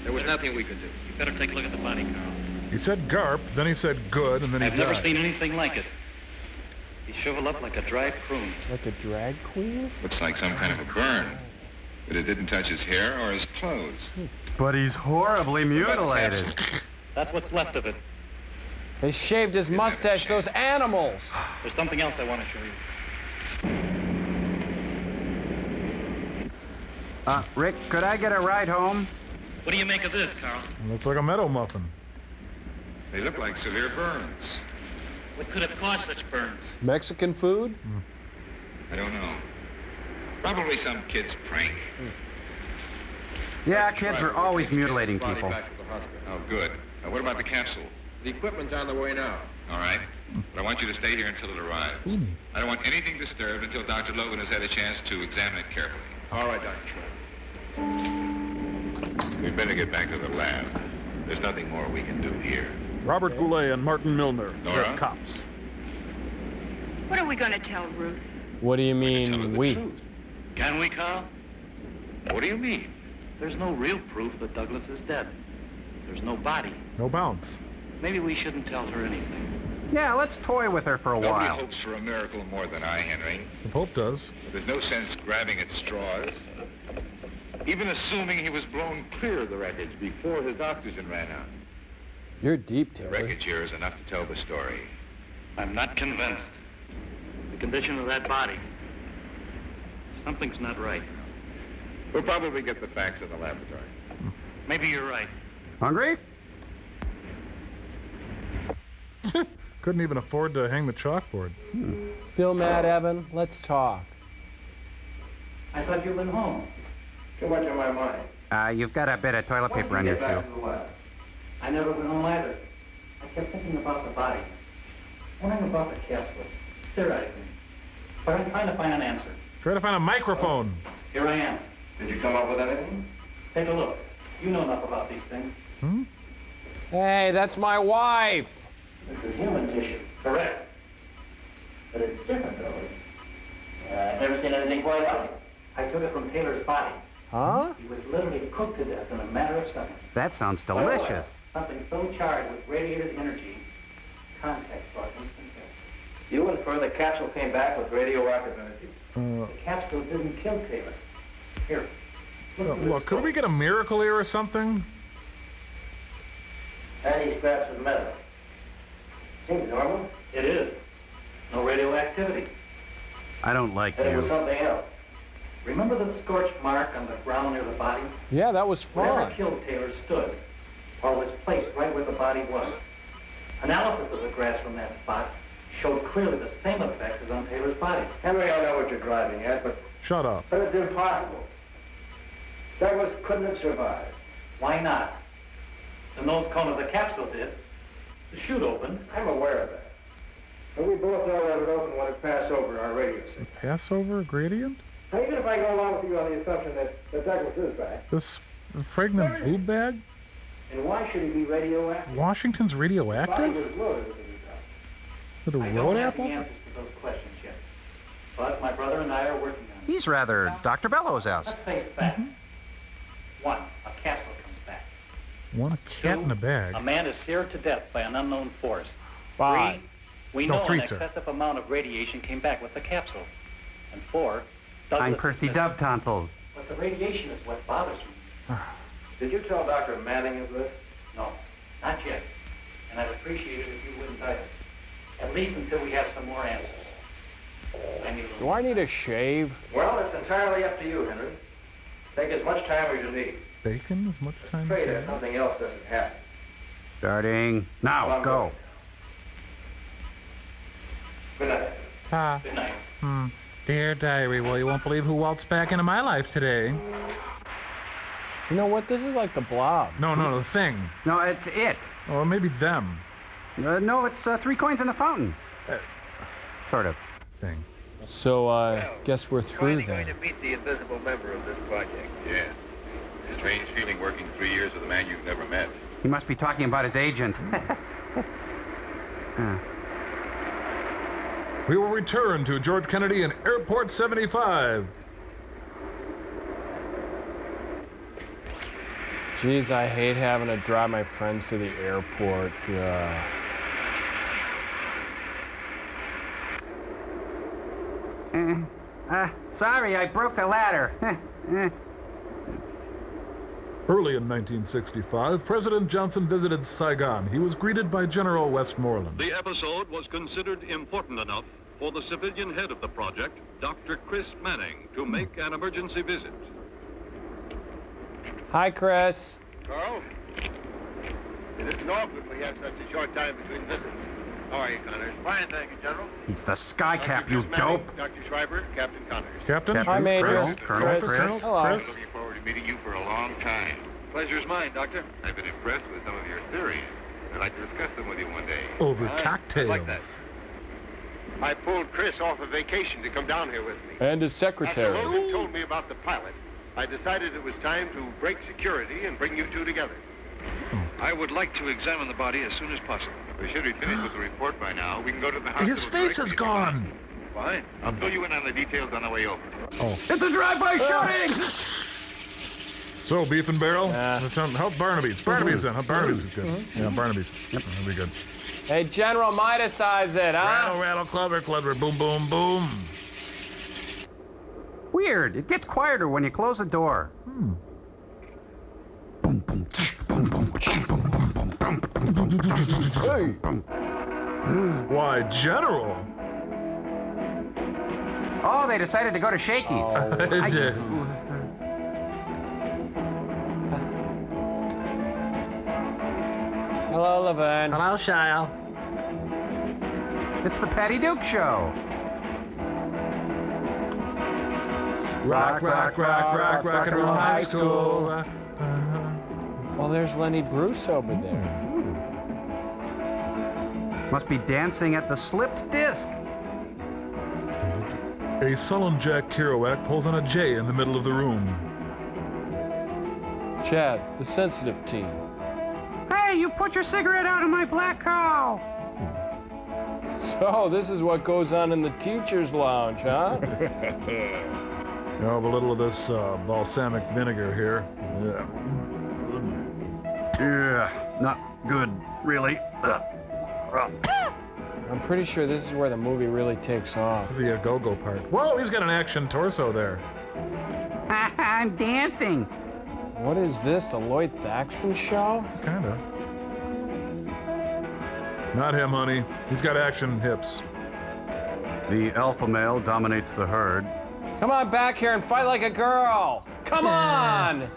Speaker 4: There was nothing we could do.
Speaker 17: You better take a look at the body, Carl.
Speaker 16: He said garp, then he said good, and then he
Speaker 17: I've
Speaker 16: died.
Speaker 17: never seen anything like it. He shriveled up like a dry prune.
Speaker 5: Like a drag queen?
Speaker 13: Looks like some kind of a burn. But it didn't touch his hair or his clothes.
Speaker 9: But he's horribly mutilated.
Speaker 17: That's what's left of it.
Speaker 5: They shaved his mustache, those animals.
Speaker 17: There's something else I want to show you.
Speaker 9: Rick, could I get a ride home?
Speaker 17: What do you make of this, Carl?
Speaker 16: Looks like a meadow muffin.
Speaker 13: They look like severe burns.
Speaker 17: What could have caused such burns?
Speaker 5: Mexican food?
Speaker 13: I don't know. Probably some kid's prank.
Speaker 9: Yeah, kids are always mutilating
Speaker 4: Body
Speaker 9: people.
Speaker 4: back to the hospital.
Speaker 13: Oh, good. What about the capsule?
Speaker 4: The equipment's on the way now.
Speaker 13: All right. But I want you to stay here until it arrives. I don't want anything disturbed until Dr. Logan has had a chance to examine it carefully.
Speaker 4: All right, Dr. Schwab.
Speaker 13: We'd better get back to the lab. There's nothing more we can do here.
Speaker 16: Robert Goulet and Martin Milner.
Speaker 13: Nora?
Speaker 16: They're cops.
Speaker 14: What are we going to tell Ruth?
Speaker 5: What do you mean, we?
Speaker 17: Can we, Carl?
Speaker 13: What do you mean?
Speaker 17: There's no real proof that Douglas is dead. There's no body.
Speaker 16: No bounce.
Speaker 17: Maybe we shouldn't tell her anything.
Speaker 9: Yeah, let's toy with her for a
Speaker 13: Nobody
Speaker 9: while.
Speaker 13: hopes for a miracle more than I, Henry.
Speaker 16: The Pope does.
Speaker 13: But there's no sense grabbing at straws. Even assuming he was blown clear of the wreckage before his oxygen ran out.
Speaker 5: You're deep,
Speaker 13: The
Speaker 5: Taylor.
Speaker 13: wreckage here is enough to tell the story.
Speaker 17: I'm not convinced. The condition of that body. Something's not right.
Speaker 4: We'll probably get the facts in the laboratory.
Speaker 17: Maybe you're right.
Speaker 9: Hungry?
Speaker 16: Couldn't even afford to hang the chalkboard.
Speaker 5: Still mad, Evan? Let's talk.
Speaker 17: I thought you'd been home.
Speaker 4: Too much on my mind.
Speaker 9: You've got a bit of toilet paper on your shoe.
Speaker 17: I never been home either. I kept thinking about the body. Wondering about the capsule. Theorizing. But I'm trying to find an answer.
Speaker 16: Try to find a microphone.
Speaker 17: Here I am.
Speaker 4: Did you come up with anything?
Speaker 17: Take a look. You know enough about these things.
Speaker 5: Hey, that's my wife.
Speaker 17: This is human tissue. Correct. But it's different, though. I've never seen anything quite like it. I took it from Taylor's body.
Speaker 5: Huh?
Speaker 17: He was literally cooked to death in a matter of seconds.
Speaker 9: That sounds delicious.
Speaker 17: Something so charged with radiated energy, contact brought instant death. You infer the capsule came back with radioactive energy? The capsule didn't kill Taylor. Here.
Speaker 16: Look, could we get a miracle here or something?
Speaker 17: And he scraps with metal. Seems normal. It is. No radioactivity.
Speaker 9: I don't like
Speaker 17: But it was
Speaker 9: you.
Speaker 17: something else. Remember the scorched mark on the ground near the body?
Speaker 5: Yeah, that was
Speaker 17: Whatever
Speaker 5: fun.
Speaker 17: killed Taylor stood, or was placed right where the body was. Analysis of the grass from that spot showed clearly the same effect as on Taylor's body.
Speaker 4: Henry, I know what you're driving at, but
Speaker 16: Shut up.
Speaker 4: it's impossible. Douglas couldn't have survived.
Speaker 17: Why not? The nose cone of the capsule did. The chute opened.
Speaker 4: I'm aware of that. But we both know that it opened when it passed over our radio signal.
Speaker 16: Passover gradient?
Speaker 4: Now, even if I go along with you on the assumption that Douglas is back,
Speaker 16: This pregnant boob bag?
Speaker 17: And why should he be radioactive?
Speaker 16: Washington's
Speaker 4: the body
Speaker 16: radioactive?
Speaker 4: was loaded with the
Speaker 16: With a
Speaker 17: I
Speaker 16: road
Speaker 17: don't have
Speaker 16: apple?
Speaker 17: the answers to those questions yet. But my brother and I are working on it.
Speaker 9: He's rather Dr. Bellows-esque.
Speaker 17: Let's face facts. One, a capsule comes back.
Speaker 16: Want a cat in a bag?
Speaker 17: A man is seared to death by an unknown force.
Speaker 5: 5.
Speaker 17: 3, we
Speaker 16: No,
Speaker 17: know
Speaker 16: 3,
Speaker 17: an
Speaker 16: sir.
Speaker 17: excessive amount of radiation came back with the capsule. And 4,
Speaker 9: I'm
Speaker 17: Douglas
Speaker 9: Perthy
Speaker 17: is
Speaker 9: Dove Tontle.
Speaker 17: But the radiation is what bothers me.
Speaker 4: Did you tell Dr. Manning of this?
Speaker 17: No, not yet. And I'd appreciate it if you wouldn't either. At least until we have some more answers. I need a little.
Speaker 5: Do I need a shave?
Speaker 4: Well, it's entirely up to you, Henry. Take as much time as you need.
Speaker 16: Bacon as much time as
Speaker 4: Pray
Speaker 16: you
Speaker 4: that
Speaker 16: want?
Speaker 4: something else doesn't happen.
Speaker 9: Starting now. Go.
Speaker 4: Good night.
Speaker 16: Ah.
Speaker 17: Good night.
Speaker 16: Dear diary, well, you won't believe who waltzed back into my life today.
Speaker 5: You know what? This is like the Blob.
Speaker 16: No, the thing.
Speaker 9: No, it's it.
Speaker 16: Or maybe them.
Speaker 9: No, it's 3 coins in the fountain. Sort of.
Speaker 16: Thing.
Speaker 5: So, guess we're through
Speaker 4: Going
Speaker 5: then.
Speaker 4: to meet the invisible member of this project.
Speaker 12: Yeah. Strange feeling working 3 years with a man you've never met.
Speaker 9: He must be talking about his agent.
Speaker 16: We will return to George Kennedy and Airport 75.
Speaker 5: Jeez, I hate having to drive my friends to the airport.
Speaker 9: Sorry, I broke the ladder.
Speaker 16: Early in 1965, President Johnson visited Saigon. He was greeted by General Westmoreland.
Speaker 12: The episode was considered important enough for the civilian head of the project, Dr. Chris Manning, to make an emergency visit.
Speaker 5: Hi, Chris.
Speaker 4: Carl? It isn't often we have such a short time between visits. How are you, Connors? Fine, thank you, General.
Speaker 9: He's the sky cap, you
Speaker 4: Chris
Speaker 9: dope.
Speaker 4: Manning, Dr. Schreiber, Captain Connors.
Speaker 16: Captain?
Speaker 5: Hi, Major.
Speaker 9: Chris, Colonel Chris.
Speaker 5: Hello.
Speaker 16: Chris?
Speaker 12: Looking forward to meeting you for a long time.
Speaker 4: Pleasure's mine, Doctor.
Speaker 12: I've been impressed with some of your theories. I'd like to discuss them with you one day.
Speaker 16: Over
Speaker 4: I'd
Speaker 16: cocktails.
Speaker 4: like that. I pulled Chris off of vacation to come down here with me.
Speaker 5: And his
Speaker 4: After
Speaker 5: secretary.
Speaker 4: Logan told me about the pilot, I decided it was time to break security and bring you two together.
Speaker 12: I would like to examine the body as soon as possible. We should be finished with the report by now. We can go to the hospital.
Speaker 16: His face is
Speaker 12: directly if you want.
Speaker 16: gone.
Speaker 12: Fine. I'll fill you in on the details on the way over.
Speaker 16: Oh.
Speaker 9: It's a drive-by shooting!
Speaker 16: So, beef and barrel? Let's help Barnaby's. Barnaby's then. Barnaby's is good. Yeah, Barnaby's. Yep, that'll be good.
Speaker 5: Hey, General, Midasize it, huh?
Speaker 16: Rattle, rattle, clubber, clubber, boom, boom, boom.
Speaker 9: Weird. It gets quieter when you close the door. Boom, boom, boom, boom, boom, boom, boom, boom, boom, boom, boom, boom.
Speaker 16: Why, General?
Speaker 9: Oh, they decided to go to Shakey's.
Speaker 5: Hello, Laverne.
Speaker 18: Hello, Shyle.
Speaker 9: It's the Patty Duke Show.
Speaker 16: Rock, rock, rock, rock, rock and roll high school.
Speaker 5: Well, there's Lenny Bruce over there.
Speaker 9: Must be dancing at the slipped disc.
Speaker 16: A sullen Jack Kerouac pulls on a J in the middle of the room.
Speaker 5: Chad, the sensitive teen.
Speaker 9: Hey, you put your cigarette out of my black cow.
Speaker 5: So, this is what goes on in the teacher's lounge, huh?
Speaker 16: You have a little of this balsamic vinegar here.
Speaker 9: Yeah, not good, really.
Speaker 5: I'm pretty sure this is where the movie really takes off.
Speaker 16: This is the go-go part. Whoa, he's got an action torso there.
Speaker 9: I'm dancing.
Speaker 5: What is this, the Lloyd Thaxton show?
Speaker 16: Kinda. Not him, honey. He's got action hips.
Speaker 9: The alpha male dominates the herd.
Speaker 5: Come on back here and fight like a girl. Come on!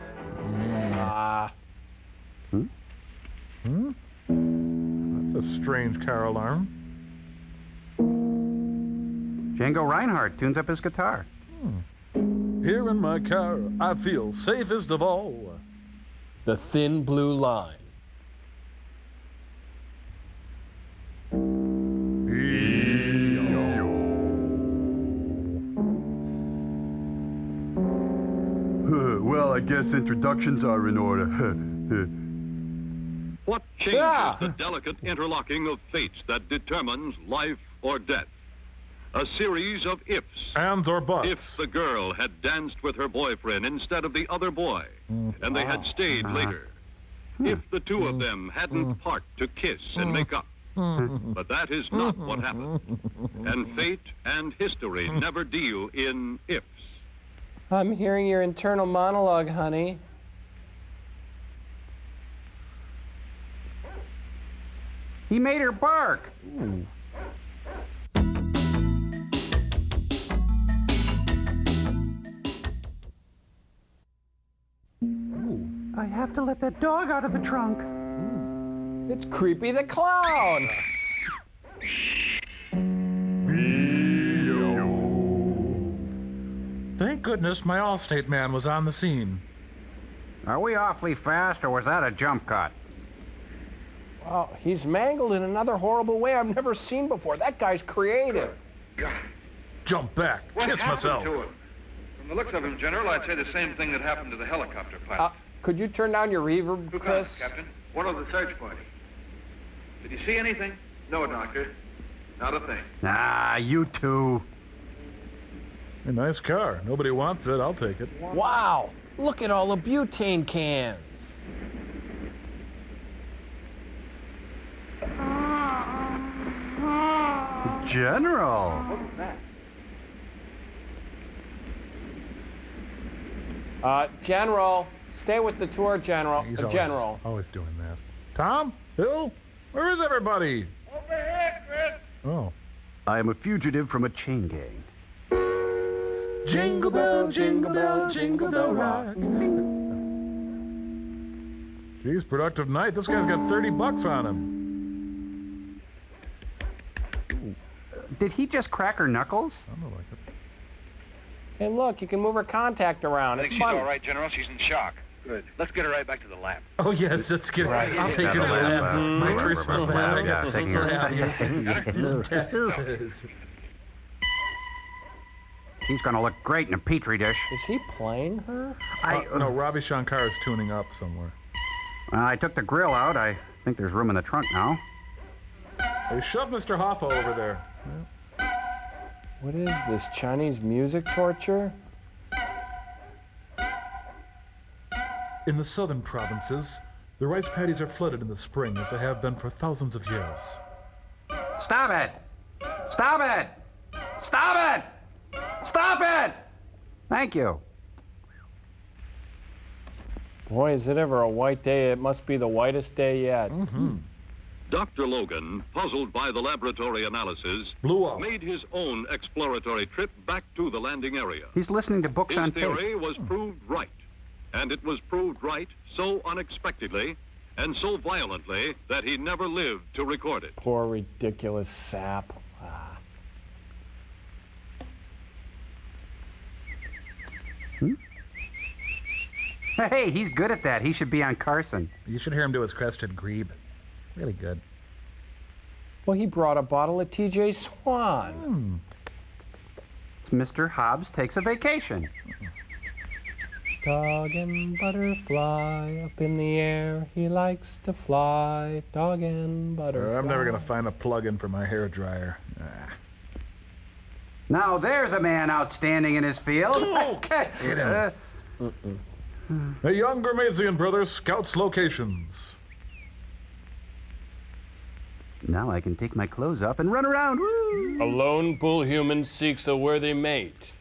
Speaker 16: That's a strange car alarm.
Speaker 9: Django Reinhardt tunes up his guitar.
Speaker 16: Here in my car, I feel safest of all.
Speaker 5: The Thin Blue Line.
Speaker 9: Well, I guess introductions are in order.
Speaker 12: What changes the delicate interlocking of fates that determines life or death? A series of ifs.
Speaker 16: Ands or buts.
Speaker 12: If the girl had danced with her boyfriend instead of the other boy, and they had stayed later. If the two of them hadn't parked to kiss and make up. But that is not what happened. And fate and history never deal in ifs.
Speaker 5: I'm hearing your internal monologue, honey.
Speaker 9: He made her bark. I have to let that dog out of the trunk.
Speaker 5: It's Creepy the Clown.
Speaker 16: Thank goodness my Allstate man was on the scene.
Speaker 9: Are we awfully fast, or was that a jump cut?
Speaker 5: Wow, he's mangled in another horrible way I've never seen before. That guy's creative.
Speaker 16: Jump back, kiss myself.
Speaker 4: To him? From the looks of him, General, I'd say the same thing that happened to the helicopter pilot.
Speaker 5: Could you turn down your reverb,
Speaker 4: Who
Speaker 5: Chris?
Speaker 4: comes, Captain? One of the search party. Did you see anything? No, Doctor. Not a thing.
Speaker 9: Ah, you two.
Speaker 16: A nice car. Nobody wants it. I'll take it.
Speaker 5: Wow, look at all the butane cans.
Speaker 9: General.
Speaker 4: What was that?
Speaker 5: General, stay with the tour, General.
Speaker 16: He's always doing that. Tom? Bill? Where is everybody?
Speaker 4: Over here, Chris.
Speaker 16: Oh.
Speaker 9: I am a fugitive from a chain gang.
Speaker 16: Jingle bell, jingle bell, jingle bell rock. Geez, productive night. This guy's got $30 on him.
Speaker 9: Did he just crack her knuckles?
Speaker 16: Sounded like it.
Speaker 5: Hey, look, you can move her contact around.
Speaker 13: I
Speaker 5: It's
Speaker 13: think she's
Speaker 5: fun.
Speaker 13: all right, General. She's in shock. Good. Let's get her right back to the lab.
Speaker 16: Oh, yes, let's get
Speaker 5: Right.
Speaker 16: I'll take her to the lab. My personal lab.
Speaker 9: Yeah, taking her.
Speaker 16: Do some tests.
Speaker 9: She's gonna look great in a petri dish.
Speaker 5: Is he playing her?
Speaker 16: No, Ravi Shankar is tuning up somewhere.
Speaker 9: I took the grill out. I think there's room in the trunk now.
Speaker 16: Hey, shove Mr. Hoffa over there.
Speaker 5: What is this, Chinese music torture?
Speaker 16: In the southern provinces, the rice paddies are flooded in the spring as they have been for thousands of years.
Speaker 9: Stop it! Stop it! Stop it! Stop it! Thank you.
Speaker 5: Boy, is it ever a white day. It must be the whitest day yet.
Speaker 12: Dr. Logan, puzzled by the laboratory analysis, made his own exploratory trip back to the landing area.
Speaker 9: He's listening to books on
Speaker 12: His
Speaker 9: tape.
Speaker 12: theory was proved right, and it was proved right so unexpectedly and so violently that he never lived to record it.
Speaker 5: Poor ridiculous sap.
Speaker 9: Hey, he's good at that. He should be on Carson.
Speaker 3: You should hear him do his crested grebe. Really good.
Speaker 5: Well, he brought a bottle of TJ Swan.
Speaker 9: It's Mr. Hobbs Takes a Vacation.
Speaker 5: Dog and butterfly up in the air, he likes to fly. Dog and butterfly.
Speaker 16: I'm never going to find a plug-in for my hair dryer.
Speaker 9: Now there's a man outstanding in his field.
Speaker 16: The young Gurmazian brothers scouts locations.
Speaker 9: Now I can take my clothes off and run around. Woo!
Speaker 5: A lone bull human seeks a worthy mate.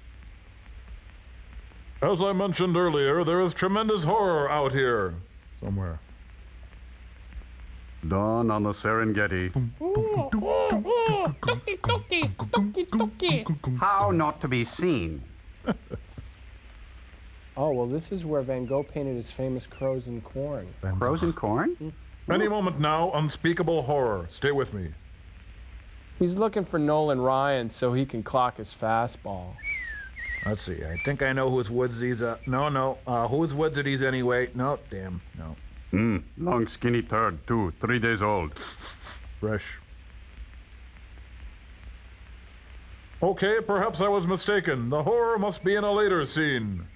Speaker 16: As I mentioned earlier, there is tremendous horror out here. Somewhere.
Speaker 9: Dawn on the Serengeti. How not to be seen?
Speaker 5: Oh, well, this is where Van Gogh painted his famous crows and corn.
Speaker 9: Crows and corn?
Speaker 16: Any moment now, unspeakable horror. Stay with me.
Speaker 5: He's looking for Nolan Ryan so he can clock his fastball.
Speaker 16: Let's see. I think I know whose Woodsies. Whose Woods it is anyway? No, damn, no.
Speaker 9: Long skinny turd, too. 3 days old.
Speaker 16: Fresh. Okay, perhaps I was mistaken. The horror must be in a later scene.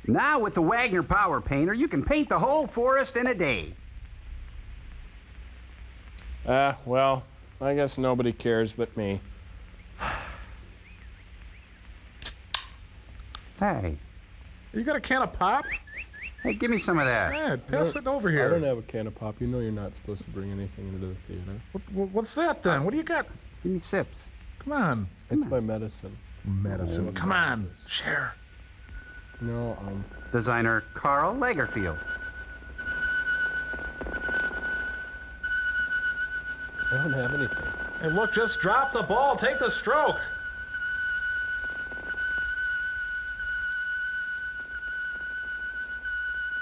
Speaker 9: Now with the Wagner Power Painter, you can paint the whole forest in a day.
Speaker 5: Well, I guess nobody cares but me.
Speaker 9: Hey.
Speaker 16: You got a can of pop?
Speaker 9: Hey, give me some of that.
Speaker 16: Yeah, pass it over here.
Speaker 5: I don't have a can of pop. You know you're not supposed to bring anything into the theater.
Speaker 16: What's that then? What do you got?
Speaker 9: Give me sips.
Speaker 16: Come on.
Speaker 5: It's my medicine.
Speaker 16: Medicine. Come on. Share.
Speaker 5: No,
Speaker 9: Designer Carl Lagerfeld.
Speaker 5: I don't have anything.
Speaker 16: Hey, look, just drop the ball. Take the stroke.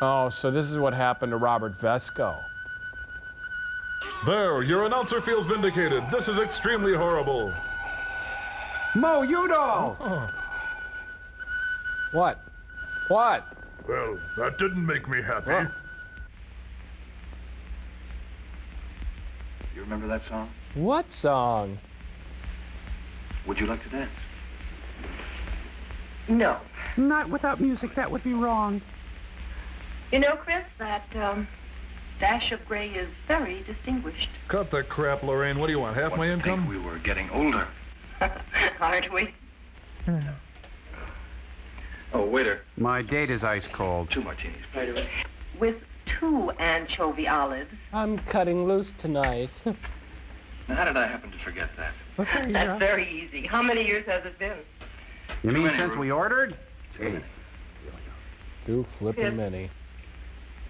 Speaker 5: Oh, so this is what happened to Robert Vesco.
Speaker 16: There, your announcer feels vindicated. This is extremely horrible.
Speaker 9: Mo Udall!
Speaker 16: Oh.
Speaker 5: What? What?
Speaker 16: Well, that didn't make me happy.
Speaker 13: You remember that song?
Speaker 5: What song?
Speaker 13: Would you like to dance?
Speaker 14: No.
Speaker 9: Not without music, that would be wrong.
Speaker 14: You know, Chris, that dash of gray is very distinguished.
Speaker 16: Cut the crap, Lorraine. What do you want? Half my income?
Speaker 13: We were getting older.
Speaker 14: Aren't we?
Speaker 13: Oh, waiter.
Speaker 9: My date is ice cold.
Speaker 13: 2 martinis.
Speaker 14: Right away. With 2 anchovy olives.
Speaker 5: I'm cutting loose tonight.
Speaker 13: Now, how did I happen to forget that?
Speaker 14: That's very easy. How many years has it been?
Speaker 9: You mean since we ordered? Jeez.
Speaker 5: 2 flippin' many.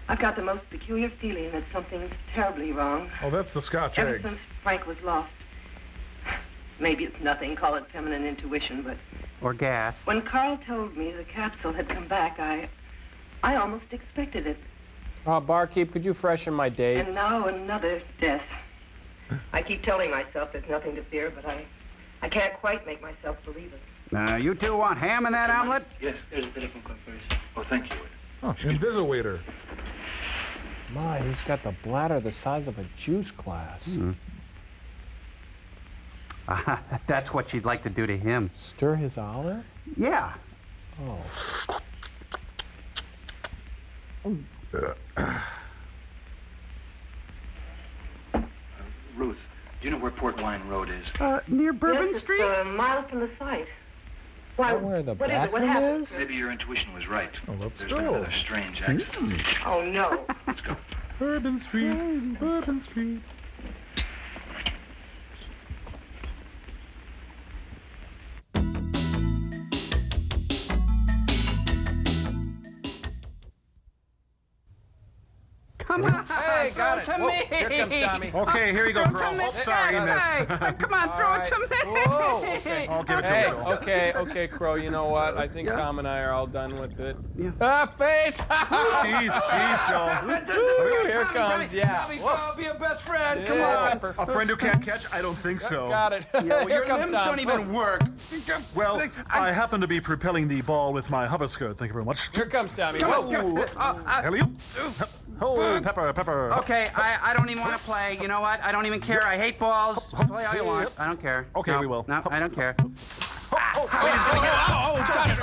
Speaker 14: I've got the most peculiar feeling that something's terribly wrong.
Speaker 16: Oh, that's the Scotch
Speaker 14: Ever
Speaker 16: eggs.
Speaker 14: since Frank was lost. Maybe it's nothing, call it feminine intuition, but
Speaker 9: Or gas.
Speaker 14: when Carl told me the capsule had come back, I almost expected it.
Speaker 5: Barkeep, could you freshen my date?
Speaker 14: And now another death. I keep telling myself there's nothing to fear, but I can't quite make myself believe it.
Speaker 9: You two want ham in that omelet?
Speaker 13: Yes, there's a telephone call first. Oh, thank you.
Speaker 16: Oh, Invisiwaiter.
Speaker 5: My, he's got the bladder the size of a juice glass.
Speaker 9: That's what she'd like to do to him.
Speaker 5: Stir his olive?
Speaker 9: Yeah.
Speaker 5: Oh.
Speaker 13: Ruth, do you know where Port Wine Road is?
Speaker 9: Near Bourbon
Speaker 14: Yes,
Speaker 9: Street?
Speaker 14: It's a mile from the site. Why,
Speaker 5: Where the
Speaker 14: what is it? What
Speaker 5: bathroom
Speaker 14: happened?
Speaker 5: is?
Speaker 13: Maybe your intuition was right.
Speaker 16: Oh, let's
Speaker 13: There's
Speaker 16: go.
Speaker 13: been another strange accident.
Speaker 14: Oh, no.
Speaker 13: Let's go.
Speaker 16: Bourbon Street. Bourbon Street.
Speaker 2: Come on.
Speaker 5: Hey,
Speaker 2: throw
Speaker 5: got
Speaker 2: it
Speaker 5: it.
Speaker 2: to
Speaker 5: Whoa,
Speaker 2: me.
Speaker 5: here comes Tommy.
Speaker 16: Okay, here you go,
Speaker 2: Throw it
Speaker 16: Crow.
Speaker 2: to me.
Speaker 16: Oh, sorry, miss.
Speaker 2: Hey, come on, throw it to me.
Speaker 5: Whoa, okay.
Speaker 16: I'll give it to
Speaker 5: Hey,
Speaker 16: you, Joe.
Speaker 5: okay, Crow, you know what? I think Tom and I are all done with it.
Speaker 9: Yeah.
Speaker 5: Face!
Speaker 16: Jeez, Joe.
Speaker 5: Here comes, yeah.
Speaker 2: Tommy, Crow, be a best friend. Come
Speaker 5: Yeah,
Speaker 2: on.
Speaker 5: Pepper.
Speaker 16: A friend who can't catch? I don't think so.
Speaker 5: Got it.
Speaker 2: Yeah, well,
Speaker 5: Here
Speaker 2: your
Speaker 5: comes
Speaker 2: limbs
Speaker 5: Tom.
Speaker 2: don't even work.
Speaker 16: Well, I happen to be propelling the ball with my hover skirt. Thank you very much.
Speaker 5: Here comes Tommy.
Speaker 16: Whoa.
Speaker 2: Oh,
Speaker 16: Alley-oop. Oh, Pepper.
Speaker 9: Okay, I don't even want to play. You know what? I don't even care. I hate balls. Play all you want. I don't care.
Speaker 16: Okay,
Speaker 9: No,
Speaker 16: we will.
Speaker 9: No, I don't care.
Speaker 16: He's gonna get it.
Speaker 5: Oh, got it.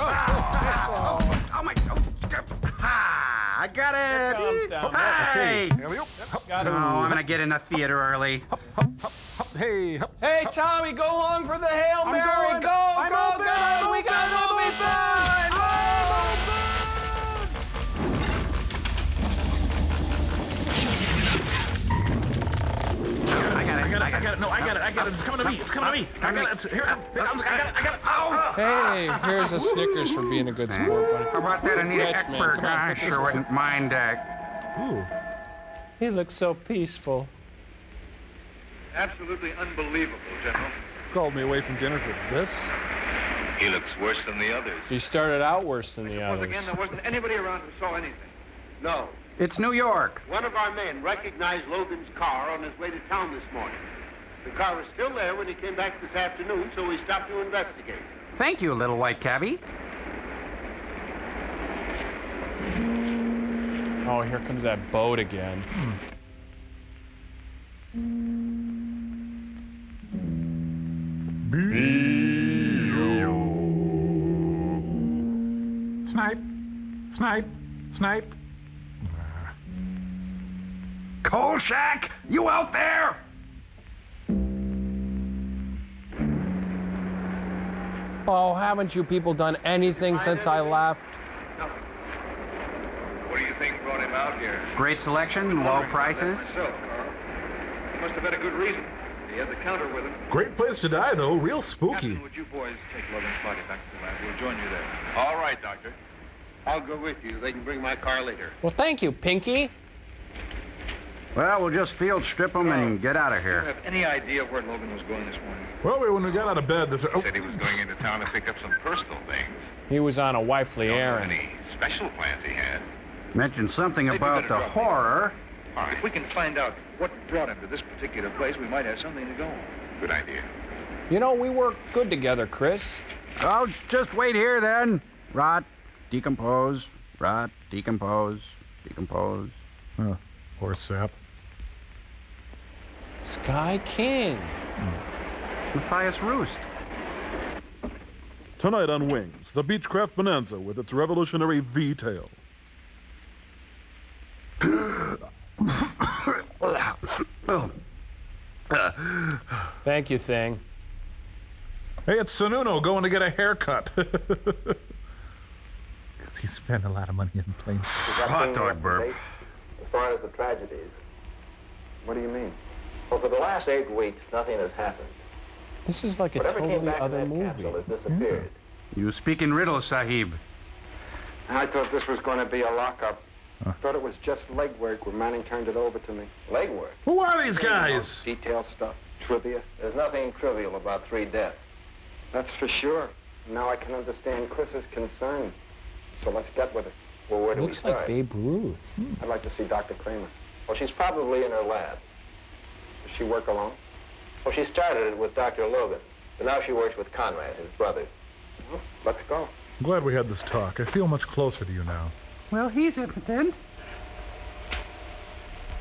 Speaker 9: Oh my! Ha! I got it.
Speaker 5: Here comes Tommy.
Speaker 9: Hey!
Speaker 16: Alley-oop.
Speaker 5: Got
Speaker 9: Oh,
Speaker 5: it.
Speaker 9: I'm gonna get in the theater early.
Speaker 16: Hey.
Speaker 5: Hey, Tommy, go along for the Hail Mary.
Speaker 3: going.
Speaker 5: Go,
Speaker 3: I'm
Speaker 5: go,
Speaker 3: open,
Speaker 5: go.
Speaker 3: I'm
Speaker 5: We got
Speaker 3: open,
Speaker 5: movie
Speaker 3: I'm
Speaker 5: sign.
Speaker 16: I got it. No, I got it. It's coming to me. I got it. Here it comes. I got it. Oh.
Speaker 5: Hey, here's a Snickers for being a good sport, buddy.
Speaker 9: How about that, Anita
Speaker 5: Catch, man.
Speaker 9: Ekberg?
Speaker 5: Come on,
Speaker 9: I
Speaker 5: put this
Speaker 9: sure
Speaker 5: one.
Speaker 9: wouldn't mind
Speaker 16: Ooh.
Speaker 5: He looks so peaceful.
Speaker 12: Absolutely unbelievable, General.
Speaker 16: Called me away from dinner for this.
Speaker 13: He looks worse than the others.
Speaker 5: He started out worse than the
Speaker 4: Once
Speaker 5: others.
Speaker 4: again, there wasn't anybody around who saw anything.
Speaker 17: No.
Speaker 9: It's New York.
Speaker 17: One of our men recognized Logan's car on his way to town this morning. The car was still there when he came back this afternoon, so we stopped to investigate.
Speaker 9: Thank you, little white cabbie.
Speaker 5: Oh, here comes that boat again.
Speaker 16: Snipe.
Speaker 9: Coal Shack, you out there?
Speaker 5: Oh, haven't you people done anything since I left?
Speaker 12: What do you think brought him out here?
Speaker 9: Great selection, low prices.
Speaker 12: Myself, Carl. He must have had a good reason. He had the counter with him.
Speaker 16: Great place to die, though. Real spooky.
Speaker 12: Captain, would you boys take Logan's body back to the lab? We'll join you there.
Speaker 13: All right, Doctor.
Speaker 17: I'll go with you. They can bring my car later.
Speaker 5: Well, thank you, Pinky.
Speaker 9: Well, we'll just field strip them and get out of
Speaker 12: Do you
Speaker 9: here.
Speaker 12: have any idea where Logan was going this morning?
Speaker 16: Well, when we got out of bed, this. Oh.
Speaker 13: Said he was going into town to pick up some personal things.
Speaker 5: He was on a wifely
Speaker 13: Don't know
Speaker 5: errand.
Speaker 13: any special plans he had.
Speaker 9: Mentioned something
Speaker 12: Maybe
Speaker 9: about
Speaker 12: better
Speaker 9: the
Speaker 12: drop the-
Speaker 9: horror.
Speaker 13: All right.
Speaker 12: If we can find out what brought him to this particular place, we might have something to go on.
Speaker 13: Good idea.
Speaker 5: You know, we work good together, Chris.
Speaker 9: I'll just wait here then. Rot, decompose, rot, decompose, decompose.
Speaker 16: Horse sap.
Speaker 5: Sky King.
Speaker 9: It's Matthias Roost.
Speaker 16: Tonight on Wings, the Beechcraft Bonanza with its revolutionary V-tail.
Speaker 5: Thank you, Thing.
Speaker 16: Hey, it's Sununu going to get a haircut. Because he spent a lot of money in planes.
Speaker 9: Hot dog burp.
Speaker 17: As far as the tragedies. What do you mean? Well, for the last 8 weeks, nothing has happened.
Speaker 5: This is like a
Speaker 17: Whatever came
Speaker 5: totally
Speaker 17: back from
Speaker 5: other
Speaker 17: that
Speaker 5: movie.
Speaker 17: capsule has disappeared.
Speaker 9: You speak in riddles, Sahib.
Speaker 17: I thought this was going to be a lockup. I thought it was just legwork when Manning turned it over to me. Legwork?
Speaker 16: Who are these guys?
Speaker 17: Detail stuff, trivia. There's nothing trivial about 3 deaths. That's for sure. Now I can understand Chris's concern. So let's get with it. Well, where do
Speaker 5: Looks
Speaker 17: we
Speaker 5: like
Speaker 17: start?
Speaker 5: Babe Ruth.
Speaker 17: I'd like to see Dr. Kramer. Well, she's probably in her lab. Does she work alone? Well, she started it with Dr. Logan, but now she works with Conrad, his brother. Well, let's go.
Speaker 16: I'm glad we had this talk. I feel much closer to you now.
Speaker 9: Well, he's impotent.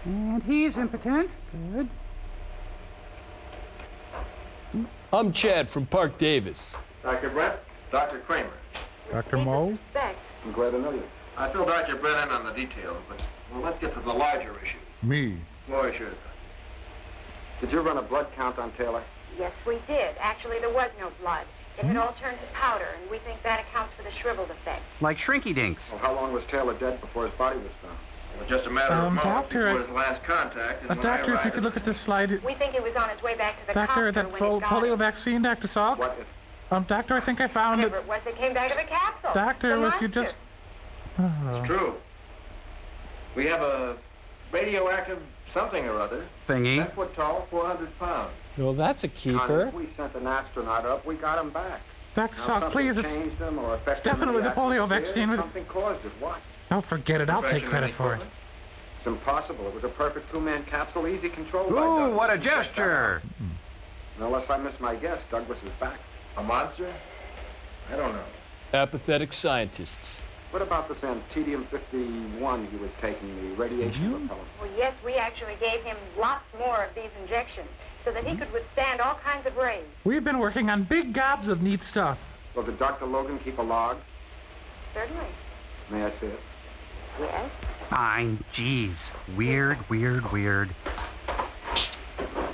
Speaker 9: And he's impotent. Good.
Speaker 5: I'm Chad from Park Davis.
Speaker 17: Dr. Brett, Dr. Kramer.
Speaker 16: Dr. Moe?
Speaker 17: I'm glad to know you. I filled Dr. Brett in on the details, but well, let's get to the larger issue.
Speaker 16: Me.
Speaker 17: Boy, sure. Did you run a blood count on Taylor?
Speaker 15: Yes, we did. Actually, there was no blood. It had all turned to powder, and we think that accounts for the shriveled effect.
Speaker 9: Like Shrinky Dinks.
Speaker 17: Well, how long was Taylor dead before his body was found?
Speaker 4: It was just a matter of months
Speaker 16: doctor,
Speaker 4: before his last contact. And when I
Speaker 16: Doctor, if you
Speaker 4: arrived
Speaker 16: could look at this slide.
Speaker 15: We think he was on his way back to the
Speaker 16: Doctor,
Speaker 15: counter
Speaker 16: that
Speaker 15: when
Speaker 16: full
Speaker 15: he got
Speaker 16: polio
Speaker 15: it.
Speaker 16: vaccine, Dr. Salk?
Speaker 17: What if...
Speaker 16: Doctor, I think I found it.
Speaker 15: Whatever it was that came back to the capsule.
Speaker 16: Doctor,
Speaker 15: The
Speaker 16: if you
Speaker 15: monster.
Speaker 16: just...
Speaker 4: It's true. We have a radioactive something or other.
Speaker 9: Thingy.
Speaker 4: 10 foot tall, 400 pounds.
Speaker 5: Well, that's a keeper.
Speaker 10: If we sent an astronaut up, we got him back.
Speaker 11: Dr.
Speaker 10: Now,
Speaker 11: Salk,
Speaker 10: something
Speaker 11: please,
Speaker 10: changed him or
Speaker 11: it's
Speaker 10: affected him in
Speaker 11: definitely the polio
Speaker 10: atmosphere,
Speaker 11: vaccine.
Speaker 10: Something caused it. What?
Speaker 11: Don't forget it. I'll take credit for it.
Speaker 10: It's impossible. It was a perfect two-man capsule, easy control.
Speaker 9: Ooh, what a gesture!
Speaker 10: Unless I miss my guess, Douglas is back.
Speaker 4: A monster? I don't know.
Speaker 5: Apathetic scientists.
Speaker 10: What about this Antedium-51 he was taking, the radiation repellent?
Speaker 15: Well, yes, we actually gave him lots more of these injections so that he could withstand all kinds of rays.
Speaker 11: We've been working on big gobs of neat stuff.
Speaker 10: Well, did Dr. Logan keep a log?
Speaker 15: Certainly.
Speaker 10: May I see it?
Speaker 15: Yes.
Speaker 9: Fine. Jeez. Weird.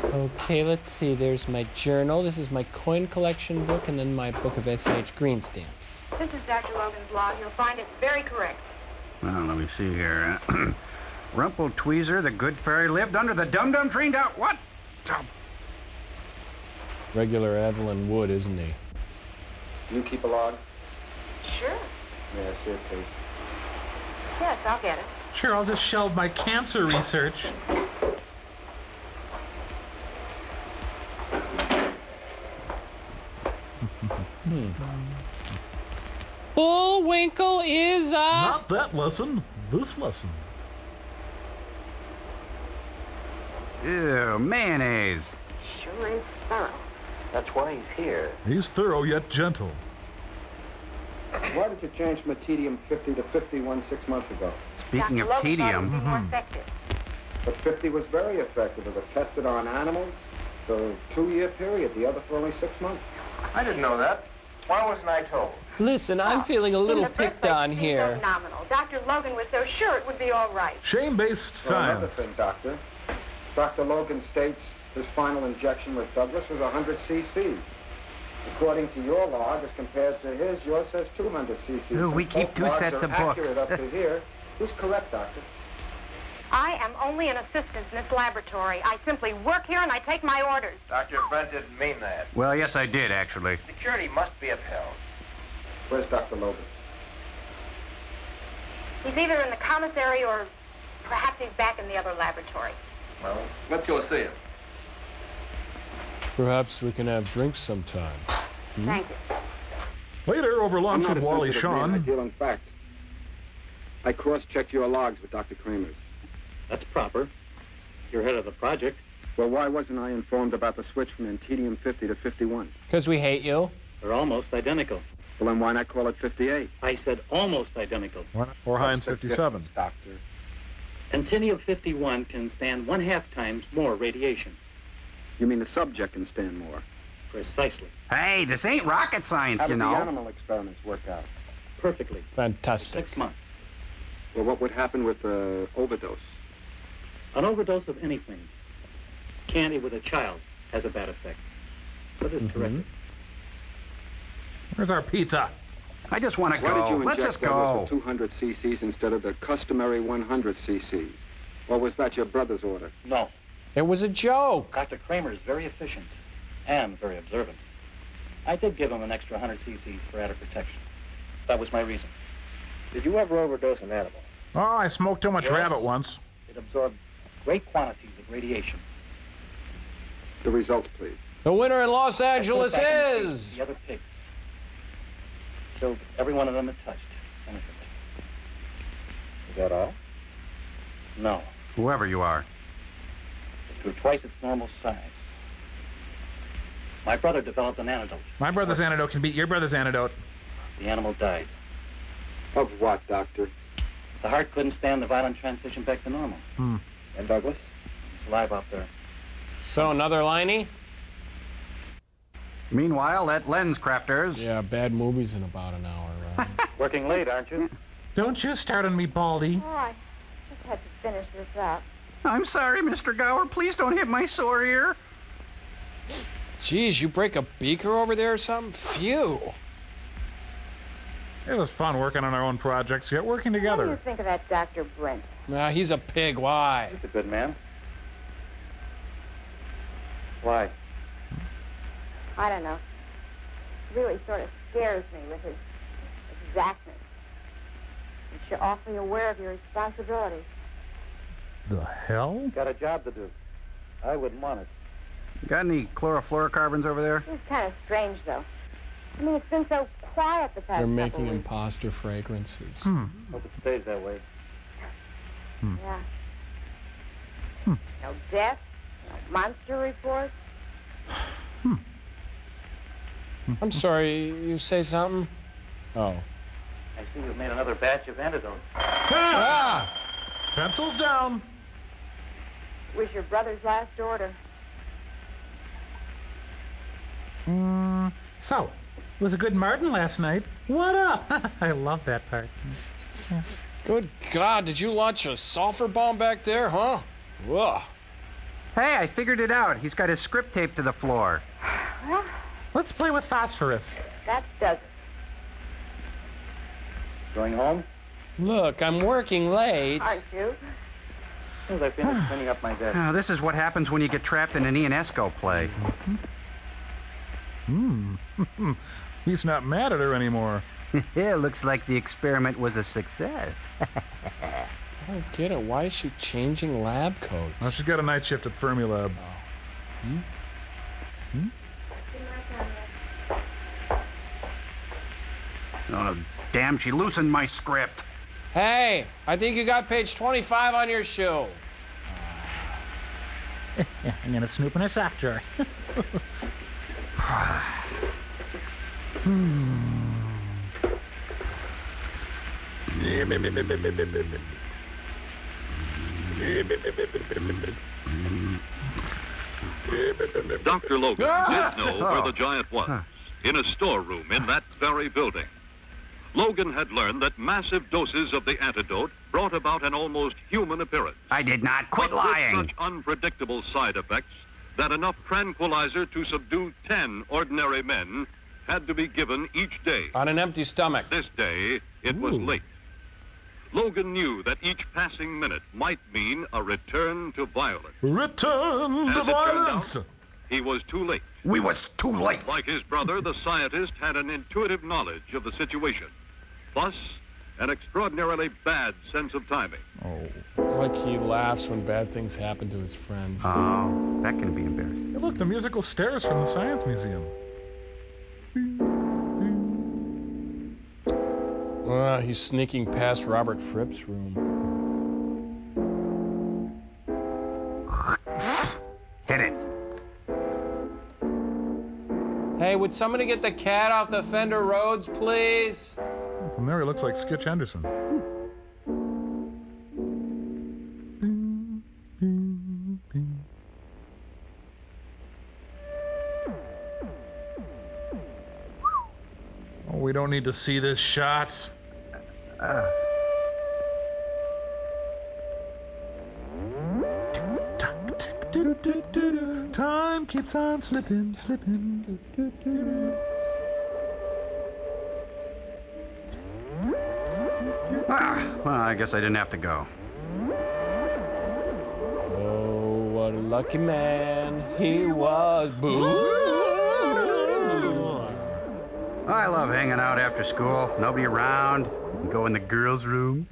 Speaker 5: Okay, let's see. There's my journal. This is my coin collection book, and then my book of S&H green stamps.
Speaker 15: This is Dr. Logan's log. You'll find it very correct.
Speaker 9: Well, let me see here. Rumple Tweezer, the good fairy, lived under the dum-dum tree down. What?
Speaker 5: Regular Evelyn Wood, isn't he?
Speaker 10: You keep a log?
Speaker 15: Sure.
Speaker 10: May I see it, please?
Speaker 15: Yes, I'll get it.
Speaker 11: Sure, I'll just shelve my cancer research.
Speaker 5: Bullwinkle is
Speaker 11: Not that lesson. This lesson.
Speaker 9: Ew, mayonnaise.
Speaker 15: Sure is thorough.
Speaker 17: That's why he's here.
Speaker 16: He's thorough yet gentle.
Speaker 10: Why did you change from a tedium-50 to 51 6 months ago?
Speaker 9: Speaking
Speaker 15: Dr.
Speaker 9: of
Speaker 15: Logan
Speaker 9: tedium.
Speaker 15: thought it would be more effective.
Speaker 10: But 50 was very effective. It was tested on animals for a 2-year period, the other for only 6 months.
Speaker 4: I didn't know that. Why wasn't I told?
Speaker 5: Listen, I'm feeling a little picked on
Speaker 15: He's
Speaker 5: here.
Speaker 15: so nominal. Dr. Logan was so sure it would be all right.
Speaker 16: Shame-based
Speaker 10: Well, another
Speaker 16: science.
Speaker 10: thing, Doctor. Dr. Logan states his final injection with Douglas was 100 cc. According to your log, as compared to his, yours says 200 cc.
Speaker 9: Ooh, we keep
Speaker 10: Both
Speaker 9: 2
Speaker 10: logs
Speaker 9: sets
Speaker 10: are
Speaker 9: of books.
Speaker 10: accurate up to here. Who's correct, Doctor?
Speaker 15: I am only an assistant in this laboratory. I simply work here and I take my orders.
Speaker 4: Dr. Brent didn't mean that.
Speaker 9: Well, yes, I did, actually.
Speaker 4: Security must be upheld.
Speaker 10: Where's Dr. Logan?
Speaker 15: He's either in the commissary or perhaps he's back in the other laboratory.
Speaker 4: Well, let's go see him.
Speaker 5: Perhaps we can have drinks sometime.
Speaker 15: Thank you.
Speaker 16: Later, over lunch
Speaker 10: I'm
Speaker 16: with
Speaker 10: not a
Speaker 16: Wally
Speaker 10: sensitive man. I
Speaker 16: Shawn.
Speaker 10: deal in fact. I cross-checked your logs with Dr. Kramer's.
Speaker 17: That's proper. You're head of the project.
Speaker 10: Well, why wasn't I informed about the switch from Antedium-50 to 51?
Speaker 5: Because we hate you.
Speaker 17: They're almost identical.
Speaker 10: Well, then why not call it 58?
Speaker 17: I said almost identical.
Speaker 16: Or Heinz
Speaker 10: What's the
Speaker 16: 57.
Speaker 10: difference, Doctor?
Speaker 17: Antedium-51 can stand 1/2 times more radiation.
Speaker 10: You mean the subject can stand more?
Speaker 17: Precisely.
Speaker 9: Hey, this ain't rocket science,
Speaker 10: How
Speaker 9: you
Speaker 10: did the
Speaker 9: know.
Speaker 10: animal experiments work out?
Speaker 17: Perfectly.
Speaker 5: Fantastic.
Speaker 17: 6 months.
Speaker 10: Well, what would happen with overdose?
Speaker 17: An overdose of anything. Candy with a child has a bad effect. But it's corrected.
Speaker 16: Where's our pizza?
Speaker 9: I just want to
Speaker 10: Why did
Speaker 9: go.
Speaker 10: you
Speaker 9: Let's just
Speaker 10: inject Douglas
Speaker 9: go.
Speaker 10: with 200 cc's instead of the customary 100 cc's? Or was that your brother's order?
Speaker 17: No.
Speaker 5: It was a joke.
Speaker 17: Dr. Kramer is very efficient and very observant. I did give him an extra 100 cc's for added protection. That was my reason.
Speaker 4: Did you ever overdose an animal?
Speaker 16: Oh, I smoked too much
Speaker 17: Yes.
Speaker 16: rabbit once.
Speaker 17: It absorbed great quantities of radiation.
Speaker 10: The results, please.
Speaker 5: The winner in Los
Speaker 17: I
Speaker 5: Angeles
Speaker 17: put it back in the
Speaker 5: is...
Speaker 17: the other pigs. Killed every one of them it touched, innocently.
Speaker 4: Is that all?
Speaker 17: No.
Speaker 9: Whoever you are.
Speaker 17: It grew twice its normal size. My brother developed an antidote.
Speaker 16: My brother's antidote can beat your brother's antidote.
Speaker 17: The animal died.
Speaker 10: Of what, Doctor?
Speaker 17: The heart couldn't stand the violent transition back to normal.
Speaker 10: And Douglas?
Speaker 17: It's alive out there.
Speaker 5: So, another liney?
Speaker 9: Meanwhile, at Lens Crafters.
Speaker 5: Yeah, bad movies in about an hour, right?
Speaker 17: Working late, aren't you?
Speaker 16: Don't you start on me, Baldy.
Speaker 15: Oh, I just had to finish this up.
Speaker 9: I'm sorry, Mr. Gower. Please don't hit my sore ear.
Speaker 5: Geez, you break a beaker over there or something? Phew.
Speaker 16: It was fun working on our own projects, yet working
Speaker 15: What do you
Speaker 16: together.
Speaker 15: think of that Dr. Brent?
Speaker 5: Nah, he's a pig. Why?
Speaker 17: He's a good man. Why?
Speaker 15: I don't know. Really sort of scares me with his exactness. And you're awfully aware of your responsibilities.
Speaker 16: the hell?
Speaker 17: Got a job to do. I wouldn't want it.
Speaker 9: Got any chlorofluorocarbons over there?
Speaker 15: It's kind of strange, though. I mean, it's been so quiet the past
Speaker 5: They're
Speaker 15: couple
Speaker 5: making
Speaker 15: weeks.
Speaker 5: imposter fragrances.
Speaker 17: Hope it stays that way.
Speaker 15: Yeah. No death, no monster reports.
Speaker 5: I'm sorry, you say something? Oh.
Speaker 17: I see you've made another batch of antidotes.
Speaker 16: Ah! Pencils down.
Speaker 15: Was your brother's last order.
Speaker 11: So, it was a good Martin last night. What up? I love that part.
Speaker 5: Good God, did you launch a sulfur bomb back there, huh? Ugh.
Speaker 9: Hey, I figured it out. He's got his script taped to the floor.
Speaker 15: Well,
Speaker 11: Let's play with phosphorus.
Speaker 15: that does it.
Speaker 17: Going home?
Speaker 5: Look, I'm working late.
Speaker 15: Aren't you?
Speaker 17: As soon as I finish cleaning up my desk.
Speaker 9: Oh, this is what happens when you get trapped in an Ian Esco play.
Speaker 16: He's not mad at her anymore.
Speaker 9: It looks like the experiment was a success.
Speaker 5: I don't get it. Why is she changing lab coats?
Speaker 16: Well, she's got a night shift at Fermilab.
Speaker 9: Oh, damn, she loosened my script.
Speaker 5: Hey, I think you got page 25 on your shoe.
Speaker 11: I'm gonna snoop in her sock drawer.
Speaker 12: Dr. Logan did know where the giant was, in a storeroom in that very building. Logan had learned that massive doses of the antidote brought about an almost human appearance.
Speaker 9: I did not quit
Speaker 12: But
Speaker 9: lying.
Speaker 12: with such unpredictable side effects that enough tranquilizer to subdue 10 ordinary men had to be given each day.
Speaker 5: On an empty stomach.
Speaker 12: This day, it was late. Logan knew that each passing minute might mean a return to violence.
Speaker 16: Return
Speaker 12: As
Speaker 16: to
Speaker 12: it turned out,
Speaker 16: violence.
Speaker 12: he was too late.
Speaker 9: We was too late.
Speaker 12: Like his brother, the scientist had an intuitive knowledge of the situation. Plus, an extraordinarily bad sense of timing.
Speaker 5: Like he laughs when bad things happen to his friends.
Speaker 9: Oh, that can be embarrassing.
Speaker 16: Hey, look, the musical stairs from the Science Museum.
Speaker 5: He's sneaking past Robert Fripp's room.
Speaker 9: Hit it.
Speaker 5: Hey, would somebody get the cat off the Fender Rhodes, please?
Speaker 16: From there, he looks like Skitch Henderson. Oh, we don't need to see this shot. Time keeps on slipping, slipping.
Speaker 9: Well, I guess I didn't have to go.
Speaker 5: Oh, what a lucky man he was. Boo!
Speaker 9: I love hanging out after school. Nobody around. Go in the girls' room.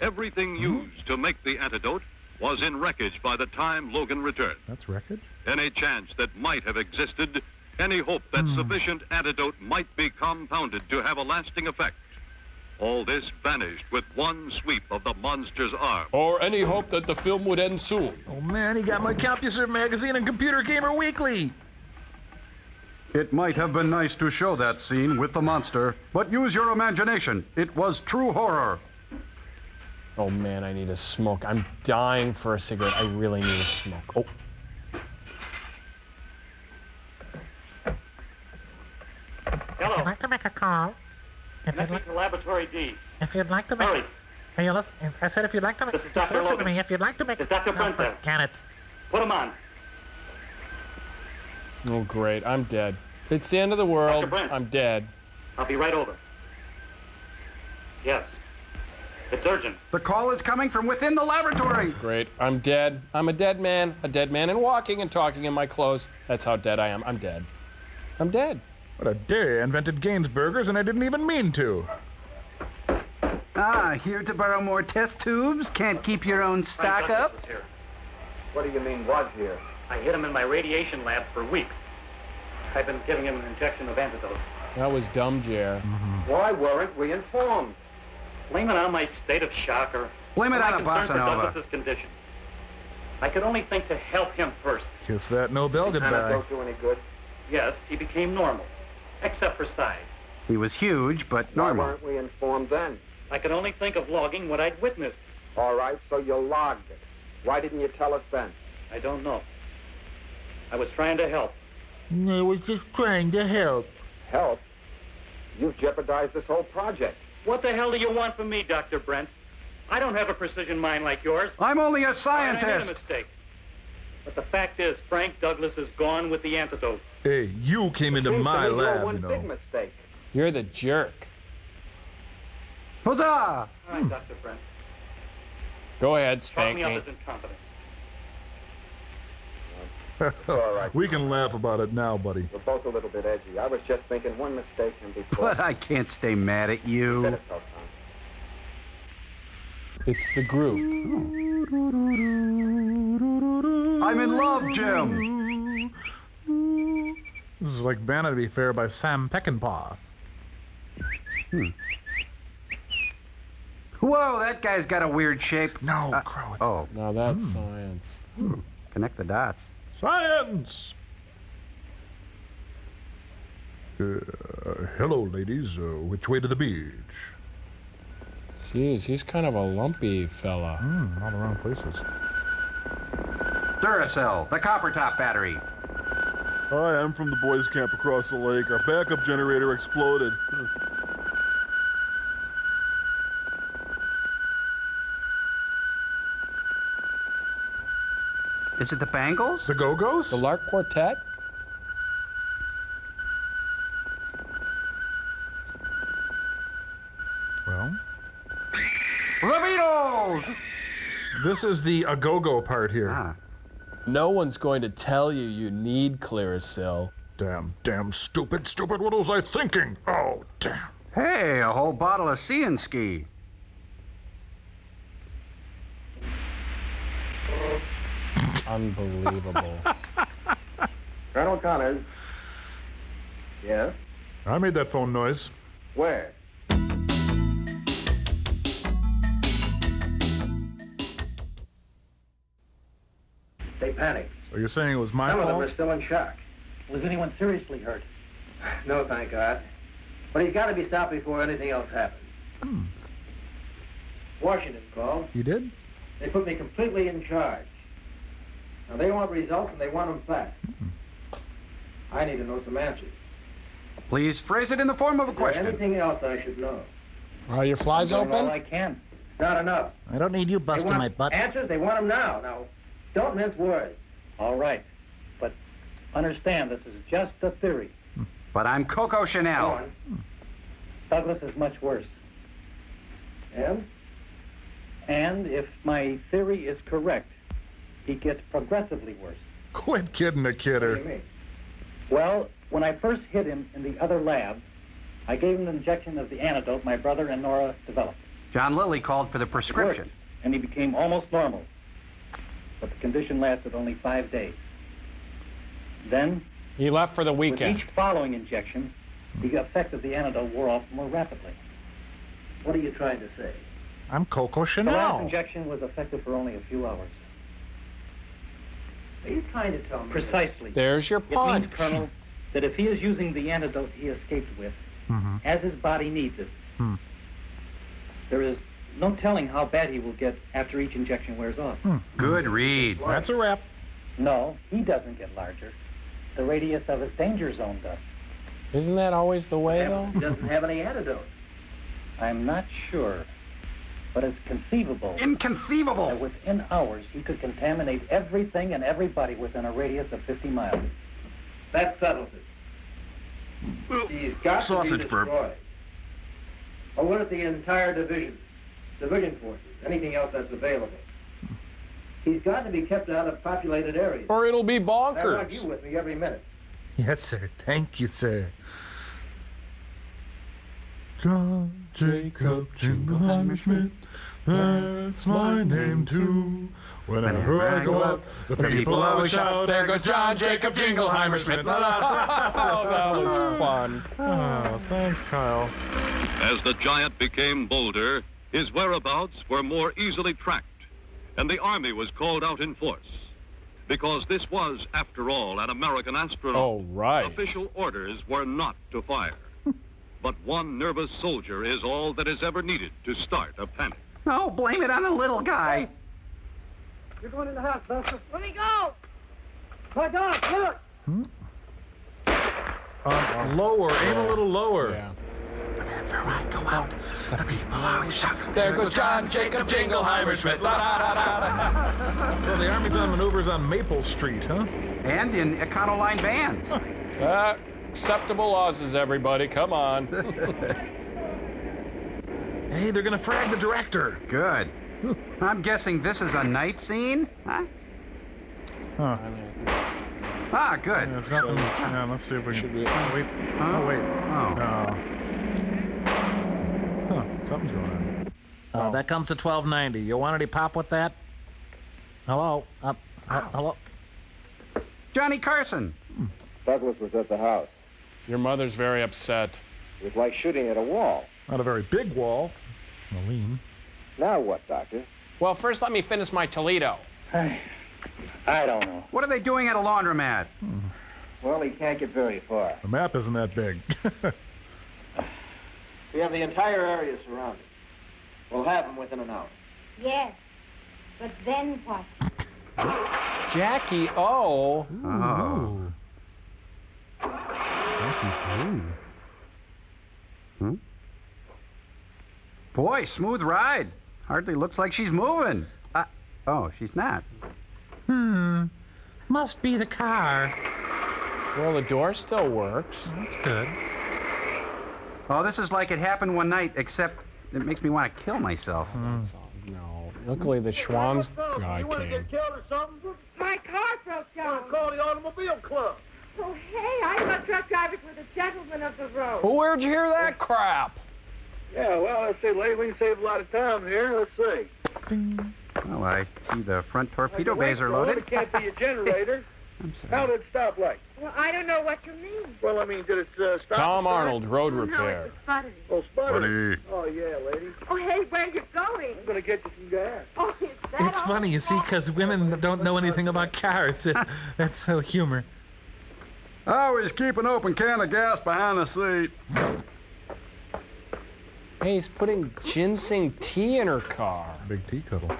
Speaker 12: Everything used to make the antidote was in wreckage by the time Logan returned.
Speaker 16: That's wreckage?
Speaker 12: Any chance that might have existed, any hope that sufficient antidote might be compounded to have a lasting effect, all this vanished with one sweep of the monster's arm.
Speaker 5: Or any hope that the film would end soon.
Speaker 16: Oh man, he got my CompuServe magazine and Computer Gamer Weekly.
Speaker 9: It might have been nice to show that scene with the monster, but use your imagination. It was true horror.
Speaker 5: Oh man, I need a smoke. I'm dying for a cigarette. I really need a smoke. Oh.
Speaker 17: Hello.
Speaker 11: If you'd like to make a call,
Speaker 17: Connecting to Laboratory D.
Speaker 11: if you'd like to make
Speaker 17: Hurry.
Speaker 11: Are you listening? I said if you'd like to make,
Speaker 17: This is
Speaker 11: just
Speaker 17: Dr.
Speaker 11: listen to
Speaker 17: Logan.
Speaker 11: me. If you'd like to make,
Speaker 17: It's Dr.
Speaker 11: Oh,
Speaker 17: Princess.
Speaker 11: forget it.
Speaker 17: Put him on.
Speaker 5: Oh great, I'm dead. It's the end of the world.
Speaker 17: Dr. Brent.
Speaker 5: I'm dead.
Speaker 17: I'll be right over. Yes. It's urgent.
Speaker 9: The call is coming from within the laboratory.
Speaker 5: Great. I'm dead. I'm a dead man. A dead man and walking and talking in my clothes. That's how dead I am. I'm dead. I'm dead.
Speaker 16: What a day. I invented Gainsburgers and I didn't even mean to.
Speaker 9: Ah, here to borrow more test tubes? Can't keep your own stock up?
Speaker 10: What do you mean, was here?
Speaker 17: I hid him in my radiation lab for weeks. I've been giving him an injection of antidote.
Speaker 5: That was dumb, Jer.
Speaker 10: Why weren't we informed?
Speaker 17: Blame it on my state of shock or...
Speaker 9: Blame it on a
Speaker 17: my concern
Speaker 9: bossa
Speaker 17: for
Speaker 9: nova.
Speaker 17: Douglas's condition. I could only think to help him first.
Speaker 16: Kiss that Nobel goodbye.
Speaker 10: Antidote do any good?
Speaker 17: Yes, he became normal, except for size.
Speaker 9: He was huge, but normal.
Speaker 10: Why weren't we informed then?
Speaker 17: I could only think of logging what I'd witnessed.
Speaker 10: All right, so you logged it. Why didn't you tell us then?
Speaker 17: I don't know. I was trying to help.
Speaker 11: I was just trying to help.
Speaker 10: Help? You've jeopardized this whole project.
Speaker 17: What the hell do you want from me, Dr. Brent? I don't have a precision mind like yours.
Speaker 9: I'm only a
Speaker 17: I made a
Speaker 9: scientist.
Speaker 17: mistake. But the fact is, Frank Douglas is gone with the antidote.
Speaker 16: Hey, you came into
Speaker 10: Seems to
Speaker 16: my
Speaker 10: me you're
Speaker 16: lab,
Speaker 10: one
Speaker 16: you
Speaker 10: big
Speaker 16: know.
Speaker 10: mistake.
Speaker 5: You're the jerk.
Speaker 9: Huzzah!
Speaker 17: All right, Dr. Brent.
Speaker 5: Go ahead,
Speaker 17: Chalk
Speaker 5: spank
Speaker 17: me up
Speaker 5: me.
Speaker 17: as incompetent.
Speaker 10: All right.
Speaker 16: We can laugh about it now, buddy.
Speaker 10: We're both a little bit edgy. I was just thinking one mistake can be
Speaker 9: But I can't stay mad at you.
Speaker 10: Said it so, son.
Speaker 5: It's the group.
Speaker 9: I'm in love, Jim.
Speaker 16: This is like Vanity Fair by Sam Peckinpah.
Speaker 9: Whoa, that guy's got a weird shape.
Speaker 16: No, Crow.
Speaker 9: Oh,
Speaker 5: Now that's science.
Speaker 9: connect the dots.
Speaker 16: Science! Hello, ladies. Which way to the beach?
Speaker 5: Jeez, he's kind of a lumpy fella.
Speaker 16: All the wrong places.
Speaker 9: Duracell, the copper top battery.
Speaker 16: Hi, I'm from the boys' camp across the lake. Our backup generator exploded.
Speaker 9: Is it the Bangles?
Speaker 16: The Go-Go's?
Speaker 5: The Lark Quartet?
Speaker 16: Well,
Speaker 9: The Beatles!
Speaker 16: this is the a-go-go part here.
Speaker 9: Ah,
Speaker 5: No one's going to tell you you need Clearasil.
Speaker 16: Damn, stupid. What was I thinking? Oh, damn.
Speaker 9: hey, a whole bottle of Ski.
Speaker 5: Unbelievable.
Speaker 10: Colonel Connors. Yes?
Speaker 16: I made that phone noise.
Speaker 10: Where? They panicked.
Speaker 16: So you're saying it was my
Speaker 10: Some of them
Speaker 16: fault?
Speaker 10: are still in shock.
Speaker 17: Was anyone seriously hurt?
Speaker 10: No, thank God. But he's got to be stopped before anything else happens. Washington called.
Speaker 16: You did?
Speaker 10: They put me completely in charge. Now, they want results, and they want them fast. I need to know some answers.
Speaker 9: Please phrase it in the form of a
Speaker 10: Is there
Speaker 9: question.
Speaker 10: anything else I should know?
Speaker 5: Are your flies
Speaker 10: I'm doing all
Speaker 5: open?
Speaker 10: I can. Not enough.
Speaker 11: I don't need you
Speaker 10: They
Speaker 11: busting
Speaker 10: want
Speaker 11: my butt.
Speaker 10: answers, they want them now. Now, don't mince words.
Speaker 17: All right. But understand, this is just a theory.
Speaker 9: But I'm Coco
Speaker 10: Go
Speaker 9: Chanel.
Speaker 10: on.
Speaker 17: Douglas is much worse.
Speaker 10: And?
Speaker 17: And if my theory is correct, he gets progressively worse.
Speaker 16: Quit kidding the
Speaker 10: What do you
Speaker 16: kidder.
Speaker 10: mean?
Speaker 17: Well, when I first hid him in the other lab, I gave him an injection of the antidote my brother and Nora developed.
Speaker 9: John Lilly called for the
Speaker 17: It
Speaker 9: prescription.
Speaker 17: worked, and he became almost normal. But the condition lasted only 5 days. Then,
Speaker 5: He left for the
Speaker 17: with
Speaker 5: weekend.
Speaker 17: each following injection, the effect of the antidote wore off more rapidly.
Speaker 10: What are you trying to say?
Speaker 16: I'm Coco
Speaker 17: The last
Speaker 16: Chanel.
Speaker 17: injection was effective for only a few hours.
Speaker 10: Are you trying to tell me?
Speaker 17: Precisely.
Speaker 5: There's your
Speaker 17: It
Speaker 5: punch.
Speaker 17: means, Colonel, that if he is using the antidote he escaped with, as his body needs it, there is no telling how bad he will get after each injection wears off.
Speaker 9: Good read.
Speaker 16: That's a wrap.
Speaker 17: No, he doesn't get larger. The radius of his danger zone does.
Speaker 5: Isn't that always the way, though?
Speaker 10: He doesn't have any antidote.
Speaker 17: I'm not sure, but it's conceivable that
Speaker 9: Inconceivable.
Speaker 17: within hours he could contaminate everything and everybody within a radius of 50 miles.
Speaker 10: That settles it. He's got
Speaker 9: Sausage
Speaker 10: to be
Speaker 9: burp.
Speaker 10: destroyed. Or what if the entire division forces, anything else that's available? He's got to be kept out of populated areas.
Speaker 5: Or it'll be
Speaker 10: I want you
Speaker 5: bonkers.
Speaker 10: with me every minute.
Speaker 16: Yes, sir. Thank you, sir. John Jacob Jingleheimer Schmidt, that's my name too. Whenever I go out, the people always shout, there goes John Jacob Jingleheimer Schmidt.
Speaker 5: Oh, that was fun.
Speaker 16: Oh, thanks, Kyle.
Speaker 12: As the giant became bolder, his whereabouts were more easily tracked, and the Army was called out in force. Because this was, after all, an American astronaut.
Speaker 5: Oh, right.
Speaker 12: Official orders were not to fire. But one nervous soldier is all that is ever needed to start a panic.
Speaker 9: Oh, blame it on the little guy.
Speaker 17: You're going in the house, Buster.
Speaker 15: Let me go!
Speaker 17: My God, look!
Speaker 16: Lower, aim a little lower.
Speaker 5: Yeah.
Speaker 9: Whenever I go out, the people always shout,
Speaker 5: There goes John Jacob Jingleheimer Schmidt.
Speaker 16: So the Army's on maneuvers on Maple Street, huh?
Speaker 9: And in Econoline vans.
Speaker 5: Acceptable losses, everybody. Come on.
Speaker 16: Hey, they're gonna frag the director.
Speaker 9: Good. I'm guessing this is a night scene? Huh?
Speaker 16: Huh.
Speaker 9: Ah, good.
Speaker 16: There's nothing. Yeah, let's see if we can. Oh, wait.
Speaker 9: Huh?
Speaker 16: Oh, wait.
Speaker 9: Oh.
Speaker 16: Huh, something's going on.
Speaker 18: That comes to 1290. You want any pop with that? Hello? Hello?
Speaker 9: Johnny Carson.
Speaker 4: Douglas was at the house.
Speaker 5: Your mother's very upset.
Speaker 4: It was like shooting at a wall.
Speaker 16: Not a very big wall. Marlene.
Speaker 4: Now what, Doctor?
Speaker 5: Well, first let me finish my Toledo.
Speaker 17: I don't know.
Speaker 9: What are they doing at a laundromat?
Speaker 17: Well, he can't get very far.
Speaker 16: The map isn't that big.
Speaker 17: We have the entire area surrounded. We'll have him within an hour.
Speaker 15: Yes. But then what?
Speaker 5: Jackie O.
Speaker 9: Oh. Hmm? Boy, smooth ride. Hardly looks like she's moving. Oh, she's not.
Speaker 18: Must be the car.
Speaker 5: Well, the door still works.
Speaker 18: That's good.
Speaker 9: Oh, this is like it happened one night, except it makes me want to kill myself.
Speaker 5: No. Luckily, the Schwann's guy came.
Speaker 17: killed or something?
Speaker 15: My car broke down.
Speaker 17: Call the automobile club.
Speaker 15: Oh, hey, I thought truck drivers were the gentlemen of the road.
Speaker 5: Well, where'd you hear that crap?
Speaker 17: Yeah, well, let's see, lady, we can save a lot of time here. Let's see.
Speaker 9: Oh, I see the front torpedo bays are loaded.
Speaker 17: It can't be a generator.
Speaker 9: I'm sorry.
Speaker 17: How did it stop like?
Speaker 15: Well, I don't know what you mean.
Speaker 17: Well, I mean, did it stop?
Speaker 5: Tom
Speaker 17: and start?
Speaker 5: Arnold, road
Speaker 15: No,
Speaker 5: repair.
Speaker 15: it's sputtered.
Speaker 17: Oh, sputter.
Speaker 16: Buddy.
Speaker 17: Oh, yeah, lady.
Speaker 15: Oh, hey, where are you going?
Speaker 17: I'm going to get you some gas.
Speaker 15: Oh, is that
Speaker 18: It's
Speaker 15: all?
Speaker 18: funny, you see, because women don't know anything about cars. That's so humor.
Speaker 2: I always keep an open can of gas behind the seat.
Speaker 5: Hey, he's putting ginseng tea in her car.
Speaker 16: Big tea kettle.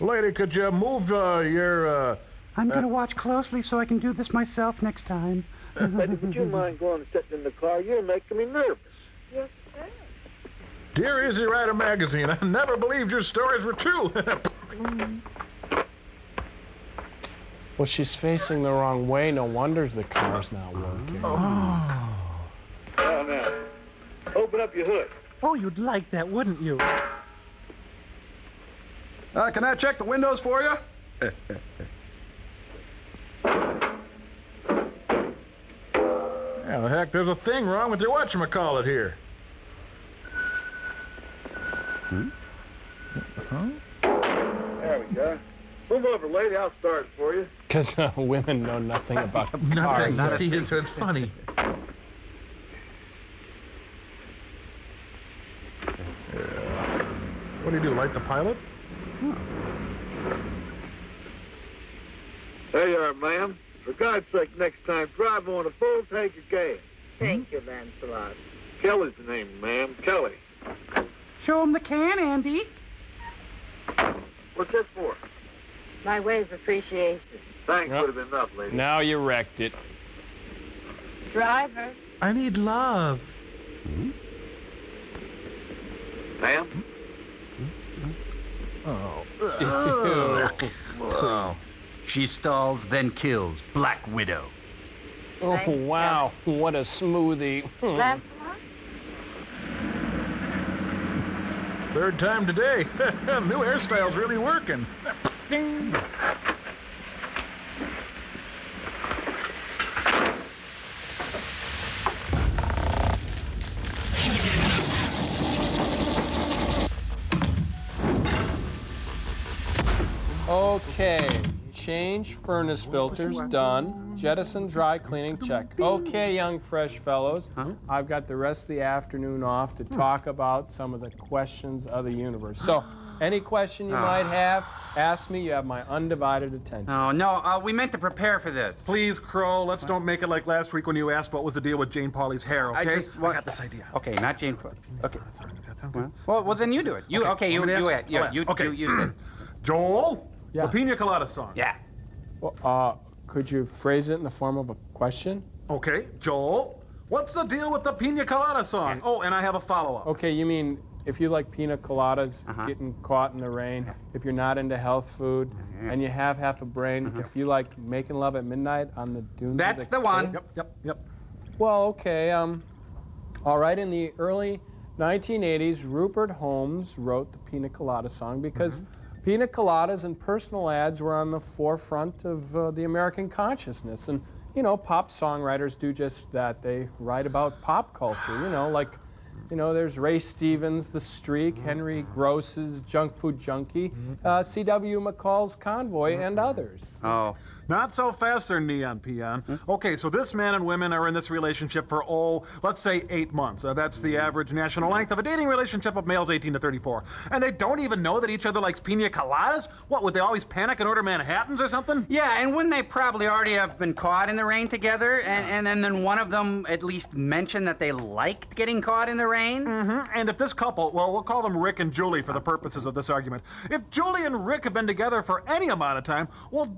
Speaker 16: Lady, could you move your,
Speaker 9: I'm going to watch closely so I can do this myself next time.
Speaker 17: Lady, would you mind going and sitting in the car? You're making me nervous.
Speaker 15: Yes, sir.
Speaker 16: Dear Easy Rider magazine, I never believed your stories were true.
Speaker 5: Well, she's facing the wrong way. No wonder the car's not working.
Speaker 17: Now, open up your hood.
Speaker 18: Oh, you'd like that, wouldn't you?
Speaker 2: Can I check the windows for you?
Speaker 16: Yeah, the heck, there's a thing wrong with your whatchamacallit here.
Speaker 17: There we go. Move over, lady. I'll start it for you.
Speaker 5: Because women know nothing about cars.
Speaker 18: Nothing. You see, so it's funny.
Speaker 16: What do you do, light the pilot?
Speaker 17: There you are, ma'am. For God's sake, next time, drive on a full tank of gas.
Speaker 15: Thank you, Lancelot.
Speaker 17: Kelly's the name, ma'am. Kelly.
Speaker 9: Show him the can, Andy.
Speaker 17: What's this for?
Speaker 15: My way of appreciation.
Speaker 17: Thanks
Speaker 5: Yep.
Speaker 17: would have been enough, lady.
Speaker 5: Now you wrecked it.
Speaker 15: Driver.
Speaker 18: I need love.
Speaker 17: Ma'am?
Speaker 9: Oh. She stalls, then kills. Black Widow.
Speaker 5: Oh, wow. What a smoothie.
Speaker 15: Lancelot?
Speaker 16: Third time today. New hairstyle's really working. Ding.
Speaker 5: Okay, change furnace filters, done. Jettison dry cleaning, check. Okay, young fresh fellows, I've got the rest of the afternoon off to talk about some of the questions of the universe. So, any question you might have, ask me. You have my undivided attention.
Speaker 9: Oh, no, we meant to prepare for this.
Speaker 3: Please, Crow, let's don't make it like last week when you asked what was the deal with Jane Pauley's hair, okay? I got this idea.
Speaker 9: Okay, not Jane. Okay.
Speaker 3: Does that sound good?
Speaker 9: Well, then you do it. You said.
Speaker 3: Joel,
Speaker 5: Yeah.
Speaker 3: the Pina Colada song.
Speaker 9: Yeah.
Speaker 5: Well, could you phrase it in the form of a question?
Speaker 3: Okay, Joel, what's the deal with the Pina Colada song? Oh, and I have a follow-up.
Speaker 5: Okay, you mean if you like pina coladas, getting caught in the rain, if you're not into health food, and you have half a brain, if you like making love at midnight on the dunes
Speaker 9: That's
Speaker 5: of
Speaker 9: the one.
Speaker 3: Yep.
Speaker 5: Well, okay, all right, in the early 1980s, Rupert Holmes wrote the Pina Colada song because pina coladas and personal ads were on the forefront of the American consciousness. And, you know, pop songwriters do just that. They write about pop culture, there's Ray Stevens, The Streak, Henry Gross's Junk Food Junkie, C.W. McCall's Convoy, and others.
Speaker 9: Oh.
Speaker 3: Not so fast there, Neon Peon. Okay, so this man and women are in this relationship for, let's say 8 months. That's the average national length of a dating relationship of males 18 to 34. And they don't even know that each other likes pina coladas? What, would they always panic and order Manhattans or something?
Speaker 9: Yeah, and wouldn't they probably already have been caught in the rain together? And then one of them at least mentioned that they liked getting caught in the rain?
Speaker 3: And if this couple, we'll call them Rick and Julie for the purposes of this argument. If Julie and Rick have been together for any amount of time,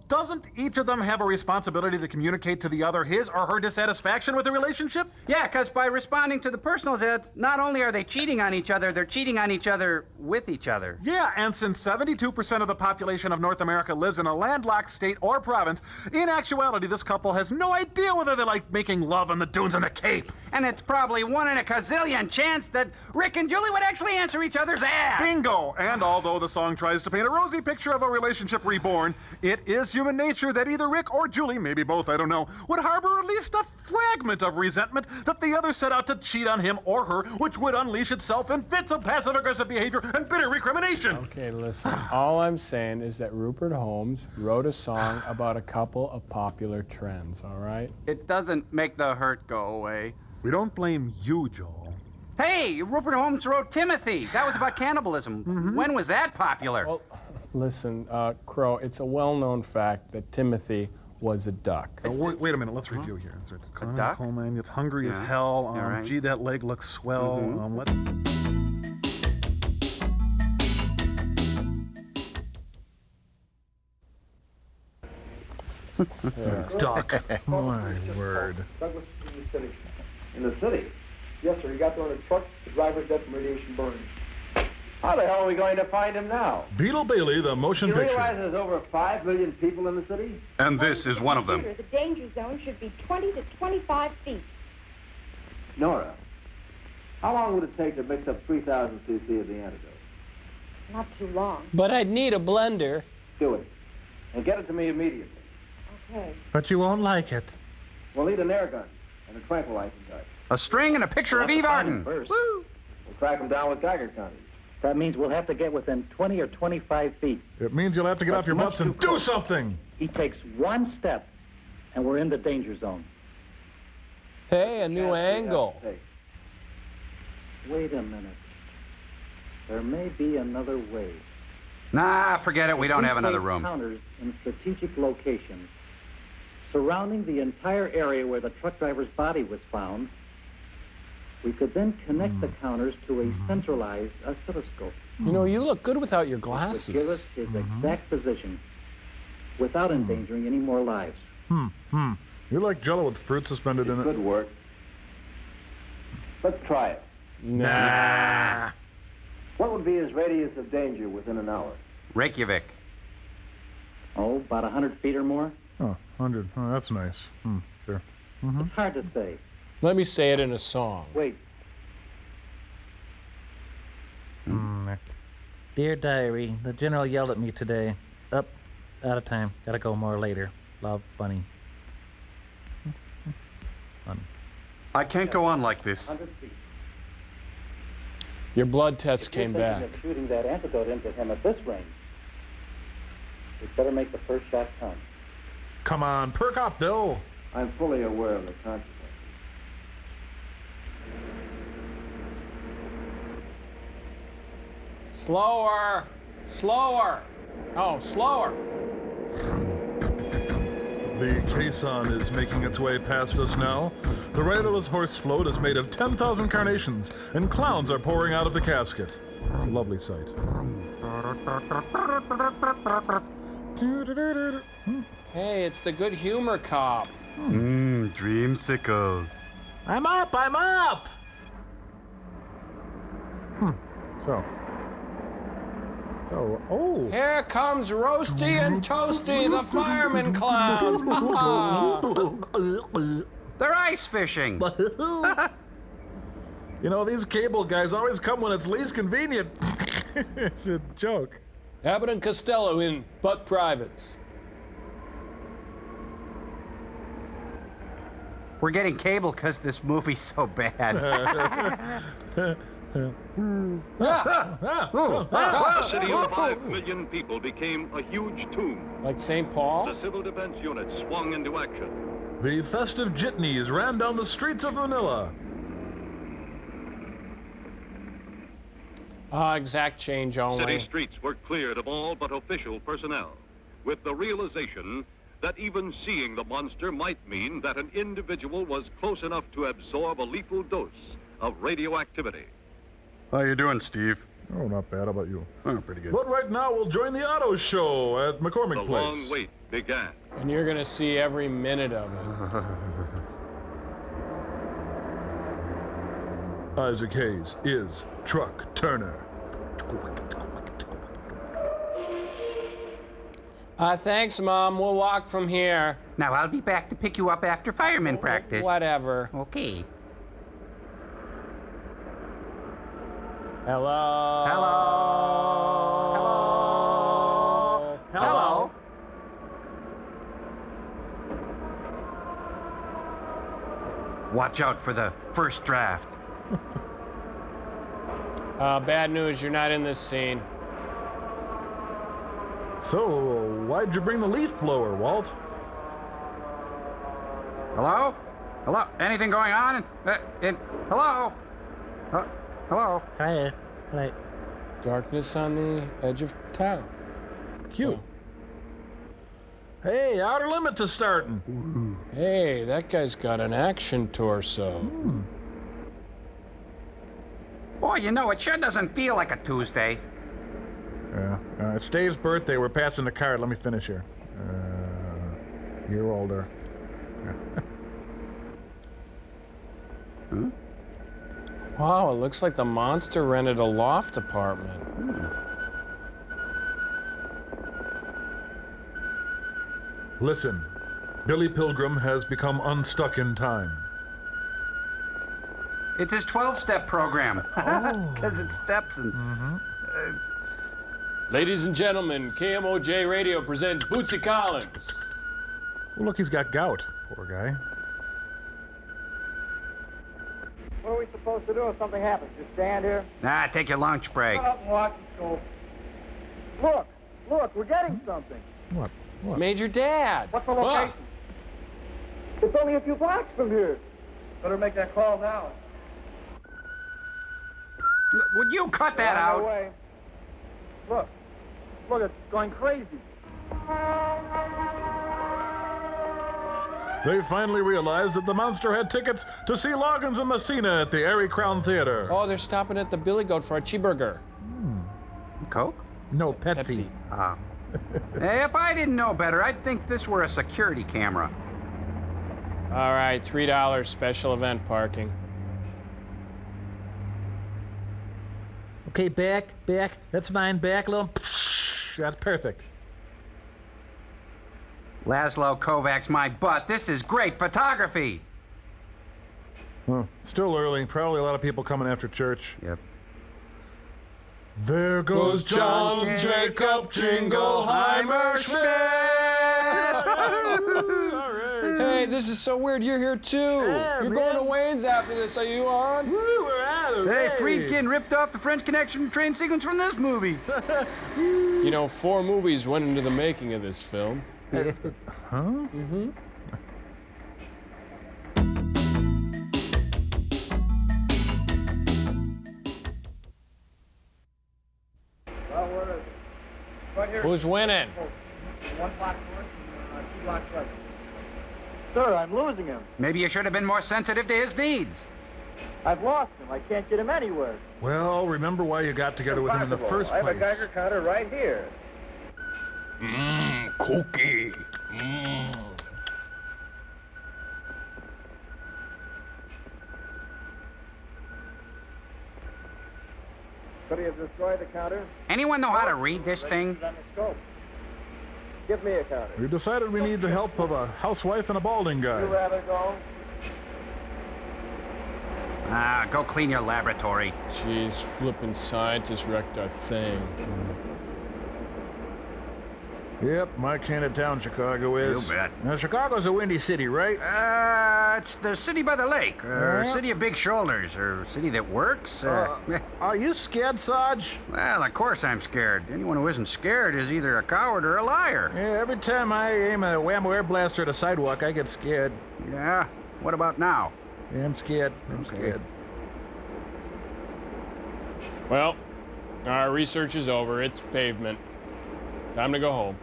Speaker 3: doesn't each of them have a responsibility to communicate to the other his or her dissatisfaction with the relationship?
Speaker 9: Yeah, because by responding to the personal ads, not only are they cheating on each other, they're cheating on each other with each other.
Speaker 3: Yeah, and since 72% of the population of North America lives in a landlocked state or province, in actuality, this couple has no idea whether they like making love on the dunes and the Cape.
Speaker 9: And it's probably 1 in a gazillion chance that Rick and Julie would actually answer each other's ads.
Speaker 3: Bingo! And although the song tries to paint a rosy picture of a relationship reborn, it is human nature that either Rick or Julie, maybe both, I don't know, would harbor at least a fragment of resentment that the other set out to cheat on him or her, which would unleash itself in fits of passive-aggressive behavior and bitter recrimination.
Speaker 5: Okay, listen, all I'm saying is that Rupert Holmes wrote a song about a couple of popular trends, all right?
Speaker 9: It doesn't make the hurt go away.
Speaker 3: We don't blame you, Joel.
Speaker 9: Hey, Rupert Holmes wrote Timothy. That was about cannibalism. When was that popular?
Speaker 5: Well, listen, Crow, it's a well-known fact that Timothy was a duck.
Speaker 3: Wait a minute, let's review here.
Speaker 9: A duck?
Speaker 3: Coal mine, it's hungry as hell.
Speaker 9: right.
Speaker 3: Gee, that leg looks swell. Duck. My word.
Speaker 17: Douglas in the city. In the city? Yes, sir. He got there on a truck. The driver's dead from radiation burns. How the hell are we going to find him now?
Speaker 16: Beetle Bailey, the motion
Speaker 17: You
Speaker 16: picture.
Speaker 17: realize there's over 5 million people in the city?
Speaker 9: And this is one of them.
Speaker 15: The danger zone should be 20 to 25 feet.
Speaker 17: Nora, how long would it take to mix up 3,000 cc of the antidote?
Speaker 15: Not too long.
Speaker 5: But I'd need a blender.
Speaker 17: Do it. And get it to me immediately.
Speaker 15: Okay.
Speaker 16: But you won't like it.
Speaker 17: We'll need an air gun and a tranquilizer gun.
Speaker 9: A string and a picture of Eve Arden.
Speaker 17: First. Woo! We'll track him down with Geiger counters.
Speaker 19: That means we'll have to get within 20 or 25 feet.
Speaker 16: It means you'll have to get off your butts and do something.
Speaker 19: He takes one step, and we're in the danger zone.
Speaker 5: Hey, a new angle.
Speaker 19: Wait a minute. There may be another way.
Speaker 9: Nah, forget it. We don't have another room.
Speaker 19: Counters in strategic locations surrounding the entire area where the truck driver's body was found. We could then connect the counters to a centralized oscilloscope.
Speaker 5: You know, you look good without your
Speaker 19: Which would give us
Speaker 5: glasses.
Speaker 19: his exact position without endangering any more lives.
Speaker 16: You're like Jell-O with fruit suspended in it.
Speaker 17: Good work. Let's try it.
Speaker 5: Nah.
Speaker 17: What would be his radius of danger within an hour?
Speaker 9: Reykjavik.
Speaker 19: Oh, about 100 feet or more?
Speaker 16: Oh, 100. Oh, that's nice. Sure.
Speaker 19: It's hard to say.
Speaker 5: Let me say it in a song.
Speaker 17: Wait.
Speaker 18: Dear Diary, the general yelled at me today. Up, out of time. Gotta go more later. Love, Bunny. Bunny.
Speaker 9: I can't go on like this.
Speaker 17: 100 feet.
Speaker 5: Your blood test came
Speaker 19: You're thinking
Speaker 5: back.
Speaker 19: of shooting that antidote into him at this range. We'd better make the first shot count.
Speaker 11: Come on, perk up, Bill.
Speaker 4: I'm fully aware of the consequences.
Speaker 5: Slower. Slower. Oh, slower.
Speaker 16: The caisson is making its way past us now. The riderless horse float is made of 10,000 carnations, and clowns are pouring out of the casket. It's a lovely sight.
Speaker 5: Hey, it's the good humor cop.
Speaker 9: Dreamsicles.
Speaker 3: I'm up! I'm up! Oh.
Speaker 5: Here comes Roasty and Toasty, the fireman clowns.
Speaker 9: They're ice fishing.
Speaker 11: You know, these cable guys always come when it's least convenient. It's a joke.
Speaker 5: Abbott and Costello in Butt Privates.
Speaker 9: We're getting cable because this movie's so bad.
Speaker 12: A city of 5 million people became a huge tomb.
Speaker 5: Like St. Paul?
Speaker 12: The civil defense unit swung into action.
Speaker 11: The festive jitneys ran down the streets of Manila.
Speaker 5: Exact change only.
Speaker 12: City streets were cleared of all but official personnel, with the realization that even seeing the monster might mean that an individual was close enough to absorb a lethal dose of radioactivity.
Speaker 9: How you doing, Steve?
Speaker 11: Oh, not bad. How about you?
Speaker 9: Oh, pretty good.
Speaker 11: But right now, we'll join the auto show at McCormick
Speaker 12: The
Speaker 11: Place.
Speaker 12: long wait began.
Speaker 5: And you're going to see every minute of it.
Speaker 11: Isaac Hayes is Truck Turner.
Speaker 5: Thanks, Mom. We'll walk from here.
Speaker 9: Now, I'll be back to pick you up after fireman practice.
Speaker 5: Whatever.
Speaker 9: Okay.
Speaker 5: Hello.
Speaker 9: Hello. Hello. Hello. Watch out for the first draft.
Speaker 5: Bad news. You're not in this scene.
Speaker 11: So, why'd you bring the leaf blower, Walt?
Speaker 9: Hello? Hello? Anything going on? Hello? Hello?
Speaker 18: Hi. Hi.
Speaker 5: Darkness on the edge of town.
Speaker 11: Cute. Hey, Outer Limits is starting.
Speaker 5: Hey, that guy's got an action torso.
Speaker 9: Boy, you know, it sure doesn't feel like a Tuesday.
Speaker 11: Yeah. It's Dave's birthday. We're passing the card. Let me finish here. Year older.
Speaker 5: Wow, it looks like the monster rented a loft apartment.
Speaker 11: Listen, Billy Pilgrim has become unstuck in time.
Speaker 9: It's his 12-step program. Because it steps and...
Speaker 5: Ladies and gentlemen, KMOJ Radio presents Bootsy Collins.
Speaker 11: Well, look, he's got gout. Poor guy.
Speaker 17: What are we supposed to do if something happens? Just stand here?
Speaker 9: Nah, take your lunch break.
Speaker 17: Shut up and watch us go. Look, we're getting something.
Speaker 11: What?
Speaker 5: It's Major Dad.
Speaker 17: What's the location? It's only a few blocks from here. Better make that call now.
Speaker 9: Would you cut that out?
Speaker 17: Away. Look, it's going crazy.
Speaker 11: They finally realized that the monster had tickets to see Loggins and Messina at the Airy Crown Theater.
Speaker 5: Oh, they're stopping at the Billy Goat for a cheeseburger.
Speaker 9: Coke?
Speaker 11: No, Pepsi.
Speaker 9: Hey, if I didn't know better, I'd think this were a security camera.
Speaker 5: All right, $3 special event parking.
Speaker 18: Okay, back. That's fine. Back a little.
Speaker 11: That's perfect.
Speaker 9: Laszlo Kovacs my butt. This is great photography.
Speaker 11: Well, still early. Probably a lot of people coming after church.
Speaker 9: Yep.
Speaker 11: There goes John Jacob Jingleheimer Schmidt.
Speaker 5: Hey, this is so weird. You're here too.
Speaker 18: Yeah,
Speaker 5: You're
Speaker 18: man.
Speaker 5: going to Wayne's after this. Are you on?
Speaker 11: We're at it.
Speaker 9: Hey, Friedkin ripped off the French Connection train sequence from this movie.
Speaker 5: You know, 4 movies went into the making of this film.
Speaker 11: Huh?
Speaker 5: Mm-hmm. Who's winning?
Speaker 19: 1 block north and 2 blocks right. Sir, I'm losing him.
Speaker 2: Maybe you should have been more sensitive to his needs.
Speaker 19: I've lost him. I can't get him anywhere.
Speaker 11: Well, remember why you got together with him in the first
Speaker 19: I have a
Speaker 11: place.
Speaker 19: Geiger counter right here.
Speaker 5: Cookie.
Speaker 19: Could he have destroyed the counter?
Speaker 2: Anyone know how to read this thing?
Speaker 19: On the scope. Give me a counter.
Speaker 11: We decided we need the help of a housewife and a balding
Speaker 19: You
Speaker 11: guy.
Speaker 19: rather go?
Speaker 2: Ah, go clean your laboratory.
Speaker 5: Jeez, flippin' scientists wrecked our thing.
Speaker 11: Yep, my kind of town Chicago is.
Speaker 2: You bet.
Speaker 11: Now, Chicago's a windy city, right?
Speaker 2: It's the city by the lake, or city of big shoulders, or city that works.
Speaker 11: Are you scared, Sarge?
Speaker 2: Well, of course I'm scared. Anyone who isn't scared is either a coward or a liar.
Speaker 11: Yeah, every time I aim a whammo air blaster at a sidewalk, I get scared.
Speaker 2: Yeah? What about now?
Speaker 11: Yeah, I'm scared. I'm
Speaker 2: Okay.
Speaker 11: scared.
Speaker 5: Well, our research is over. It's pavement. Time to go home.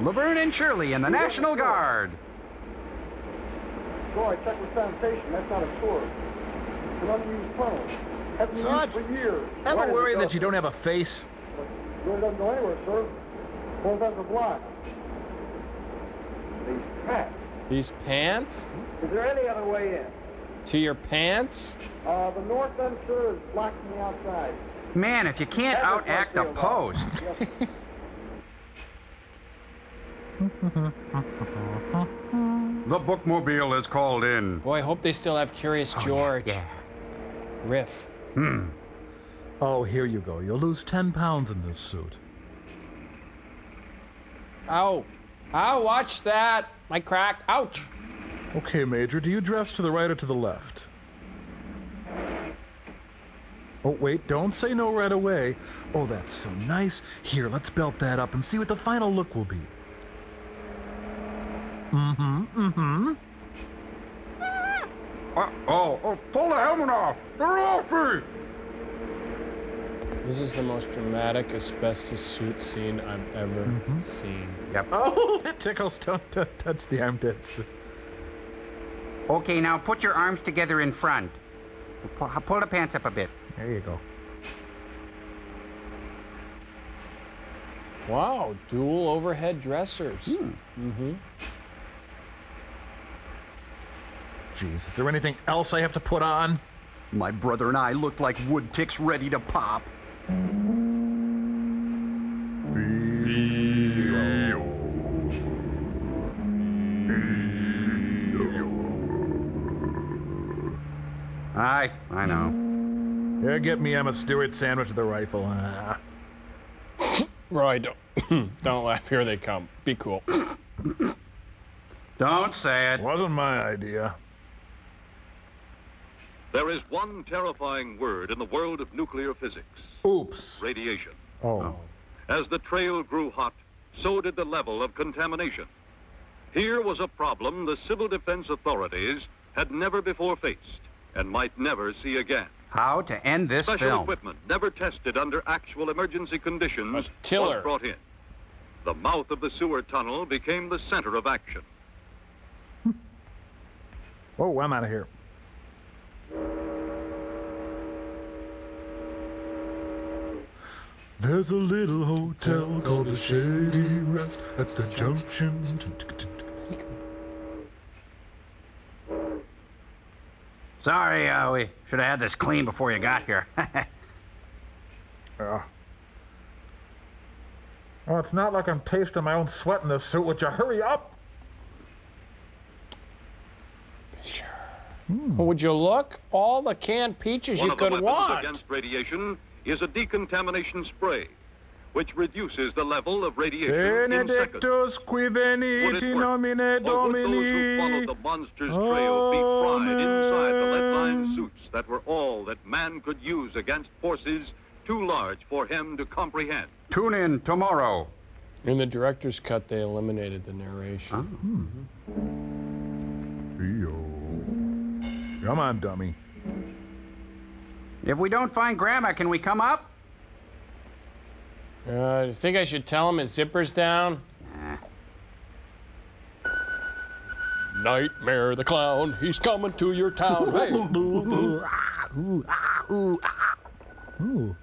Speaker 2: Laverne and Shirley in the National Guard.
Speaker 19: Go, I checked with sanitation. That's not a sewer. It's an unused tunnel. Hasn't been
Speaker 11: Sarge,
Speaker 19: used for years.
Speaker 11: ever worry that you don't have a face?
Speaker 19: Really doesn't go anywhere, sir. Both ends are blocked. These tracks.
Speaker 5: These pants?
Speaker 19: Is there any other way in?
Speaker 5: To your pants?
Speaker 19: The north end, sir, is blocked from the outside.
Speaker 2: Man, if you can't outact the post. The bookmobile is called in.
Speaker 5: Boy, I hope they still have Curious George.
Speaker 2: Yeah.
Speaker 5: Riff.
Speaker 11: Oh, here you go. You'll lose 10 pounds in this suit.
Speaker 5: Ow. Ow, watch that. My crack. Ouch.
Speaker 11: Okay, Major, do you dress to the right or to the left? Oh, wait, don't say no right away. Oh, that's so nice. Here, let's belt that up and see what the final look will be.
Speaker 2: Pull the helmet off! They're off me!
Speaker 5: This is the most dramatic asbestos suit scene I've ever seen.
Speaker 2: Yep.
Speaker 11: Oh, that tickles. Don't touch the armpits.
Speaker 2: Okay, now put your arms together in front. Pull the pants up a bit.
Speaker 11: There you go.
Speaker 5: Wow, dual overhead dressers.
Speaker 11: Jeez, is there anything else I have to put on?
Speaker 2: My brother and I looked like wood ticks ready to pop. I know.
Speaker 11: Here, get me Emma Stewart sandwich with a rifle.
Speaker 5: Roy, don't laugh. Here they come. Be cool.
Speaker 2: Don't say it.
Speaker 11: Wasn't my idea.
Speaker 12: There is one terrifying word in the world of nuclear physics.
Speaker 11: Oops.
Speaker 12: Radiation.
Speaker 11: Oh.
Speaker 12: As the trail grew hot, so did the level of contamination. Here was a problem the civil defense authorities had never before faced and might never see again.
Speaker 2: How to end this
Speaker 12: Special
Speaker 2: film.
Speaker 12: equipment never tested under actual emergency conditions was
Speaker 5: tiller.
Speaker 12: brought in. The mouth of the sewer tunnel became the center of action.
Speaker 11: Oh, I'm out of here. There's a little hotel called the Shady Rest at the junction.
Speaker 2: Sorry, we should have had this clean before you got here.
Speaker 11: Oh, it's not like I'm tasting my own sweat in this suit. Would you hurry up?
Speaker 5: Sure. Well, would you look? All the canned peaches
Speaker 12: One
Speaker 5: you
Speaker 12: of the
Speaker 5: could
Speaker 12: weapons
Speaker 5: want.
Speaker 12: against radiation is a decontamination spray, which reduces the level of radiation in seconds.
Speaker 11: Benedictus qui venit in nomine
Speaker 12: Or would those who
Speaker 11: Domini.
Speaker 12: followed the monster's trail be fried inside the lead-lined suits that were all that man could use against forces too large for him to comprehend.
Speaker 9: Tune in tomorrow.
Speaker 5: In the director's cut, they eliminated the narration.
Speaker 11: Come on, dummy.
Speaker 9: If we don't find Grandma, can we come up?
Speaker 5: Do you think I should tell him his zipper's down? Nightmare the clown, he's coming to your town. Hey.
Speaker 11: Ooh.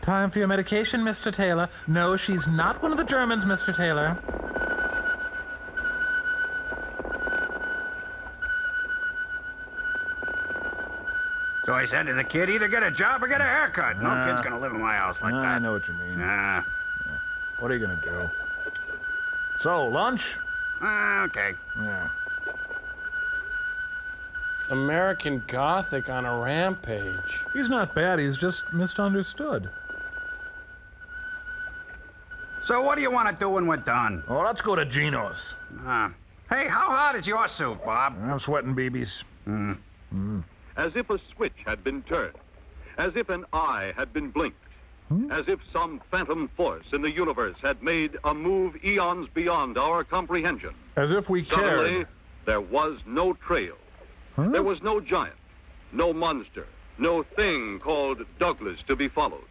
Speaker 18: Time for your medication, Mr. Taylor. No, she's not one of the Germans, Mr. Taylor.
Speaker 9: So I said to the kid, either get a job or get a haircut. No kid's gonna live in my house like that.
Speaker 11: I know what you mean. What are you gonna do? So, lunch?
Speaker 9: Okay.
Speaker 11: Yeah.
Speaker 5: It's American Gothic on a rampage.
Speaker 11: He's not bad, he's just misunderstood.
Speaker 9: So what do you want to do when we're done?
Speaker 11: Oh, let's go to Gino's.
Speaker 9: Hey, how hot is your suit, Bob?
Speaker 11: I'm sweating BBs.
Speaker 12: As if a switch had been turned, as if an eye had been blinked, as if some phantom force in the universe had made a move eons beyond our comprehension.
Speaker 11: As if we
Speaker 12: Suddenly,
Speaker 11: cared.
Speaker 12: there was no trail. There was no giant, no monster, no thing called Douglas to be followed.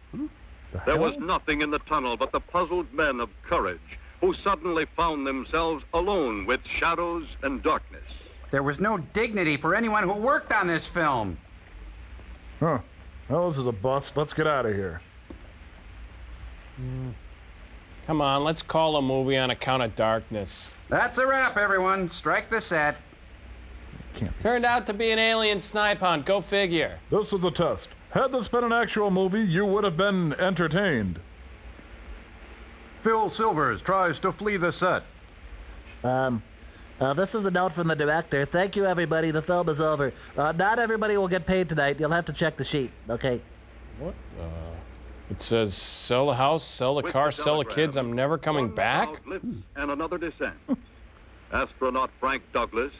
Speaker 12: There was nothing in the tunnel but the puzzled men of courage who suddenly found themselves alone with shadows and darkness.
Speaker 9: There was no dignity for anyone who worked on this film.
Speaker 11: Huh. Well, this is a bust. Let's get out of here.
Speaker 5: Come on, let's call a movie on account of darkness.
Speaker 9: That's a wrap, everyone. Strike the set.
Speaker 5: Turned out to be an alien snipe hunt. Go figure.
Speaker 11: This is a test. Had this been an actual movie, you would have been entertained.
Speaker 9: Phil Silvers tries to flee the set.
Speaker 18: This is a note from the director. Thank you, everybody. The film is over. Not everybody will get paid tonight. You'll have to check the sheet, okay?
Speaker 5: What? It says, sell the house, sell the car, sell the kids. I'm never coming back?
Speaker 12: And another descent. Astronaut Frank Douglas,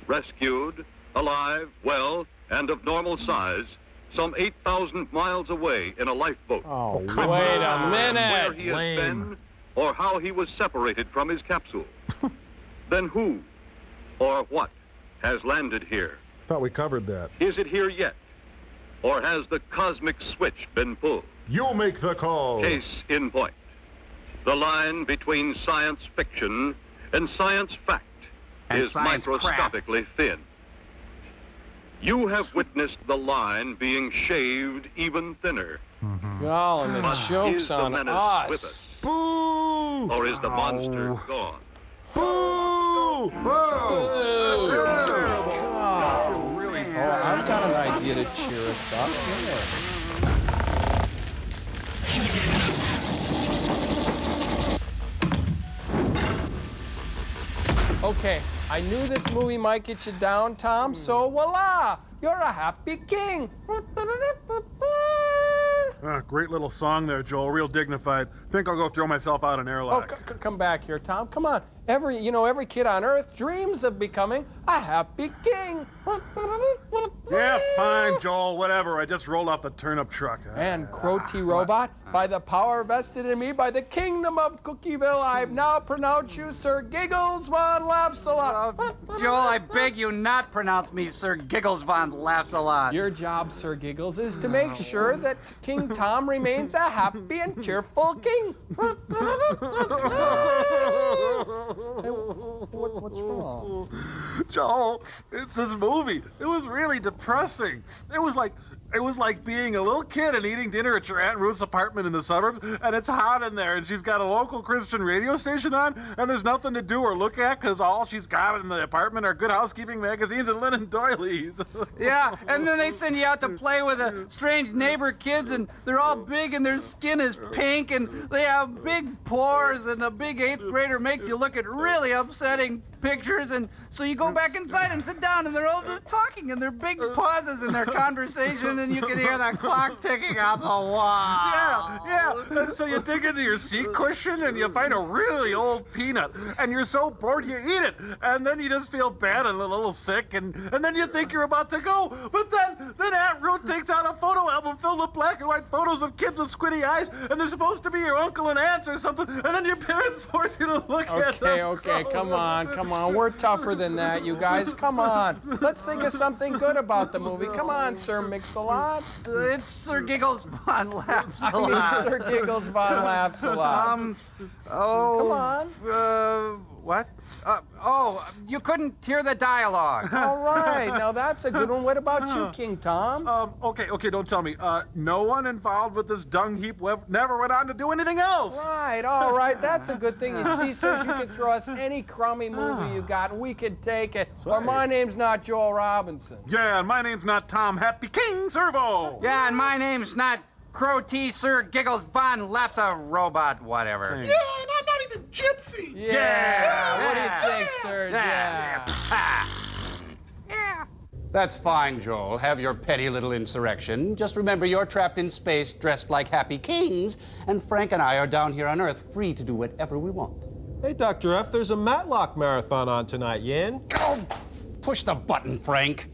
Speaker 12: rescued, alive, well, and of normal size, some 8,000 miles away in a lifeboat.
Speaker 5: Oh, wait a minute.
Speaker 12: Where he has been, or how he was separated from his capsule. Then who, or what, has landed here?
Speaker 11: Thought we covered that.
Speaker 12: Is it here yet? Or has the cosmic switch been pulled?
Speaker 11: You make the call.
Speaker 12: Case in point. The line between science fiction and science fact is microscopically thin. You have witnessed the line being shaved even thinner.
Speaker 5: Oh, and the
Speaker 12: But
Speaker 5: joke's
Speaker 12: is the
Speaker 5: on
Speaker 12: menace
Speaker 5: us.
Speaker 12: with us?
Speaker 11: Boo!
Speaker 12: Or is the monster gone?
Speaker 11: Boo!
Speaker 5: Oh, I've got an idea to cheer us up. Okay, I knew this movie might get you down, Tom, so voila! You're a happy king!
Speaker 3: Great little song there, Joel. Real dignified. Think I'll go throw myself out an
Speaker 5: Oh,
Speaker 3: airlock.
Speaker 5: come back here, Tom. Come on. Every kid on Earth dreams of becoming a happy king.
Speaker 3: Yeah, fine, Joel. Whatever. I just rolled off the turnip truck.
Speaker 5: And Crotty Robot, by the power vested in me by the kingdom of Cookieville, I now pronounce you Sir Giggles Von Laughs-a-Lot.
Speaker 2: Joel, I beg you not pronounce me Sir Giggles Von Laughs-a-Lot.
Speaker 5: Your job, Sir Giggles, is to make sure that King Tom remains a happy and cheerful king. What's wrong?
Speaker 3: Joel, it's this movie. It was really depressing. It was like being a little kid and eating dinner at your Aunt Ruth's apartment in the suburbs, and it's hot in there, and she's got a local Christian radio station on, and there's nothing to do or look at because all she's got in the apartment are Good Housekeeping magazines and linen doilies.
Speaker 2: Yeah, and then they send you out to play with the strange neighbor kids, and they're all big, and their skin is pink, and they have big pores, and the big 8th grader makes you look at really upsetting pictures, and so you go back inside and sit down, and they're all just talking, and there are big pauses in their conversation, and you can hear that clock ticking on the wall.
Speaker 3: Yeah. And so you dig into your seat cushion, and you find a really old peanut, and you're so bored you eat it, and then you just feel bad and a little sick, and then you think you're about to go, but then Aunt Ruth takes out a photo album filled with black and white photos of kids with squinty eyes, and they're supposed to be your uncle and aunts or something, and then your parents force you to look at them.
Speaker 5: Okay, come on. We're tougher than that, you guys. Come on. Let's think of something good about the movie. Come on, Sir Mix-a-Lot.
Speaker 2: It's Sir Giggles Von Laughs a Lot.
Speaker 5: Sir Giggles Von Laughs a Lot. Come on.
Speaker 2: What? You couldn't hear the dialogue.
Speaker 5: All right, now that's a good one. What about you, King Tom?
Speaker 3: Okay, don't tell me. No one involved with this dung heap never went on to do anything else.
Speaker 5: Right, all right, that's a good thing. You see, sirs, you can throw us any crummy movie you got, and we can take it. Or my name's not Joel Robinson.
Speaker 3: Yeah, and my name's not Tom Happy King Servo.
Speaker 2: Yeah, and my name's not Crow T. Sir Giggles Von Laughs a Robot, whatever.
Speaker 8: Yeah, and I'm not even Gypsy.
Speaker 5: Yeah. What do you think, sirs?
Speaker 6: Yeah. That's fine, Joel. Have your petty little insurrection. Just remember you're trapped in space dressed like happy kings, and Frank and I are down here on Earth free to do whatever we want.
Speaker 7: Hey, Dr. F, there's a Matlock marathon on tonight. You in?
Speaker 6: Oh, push the button, Frank.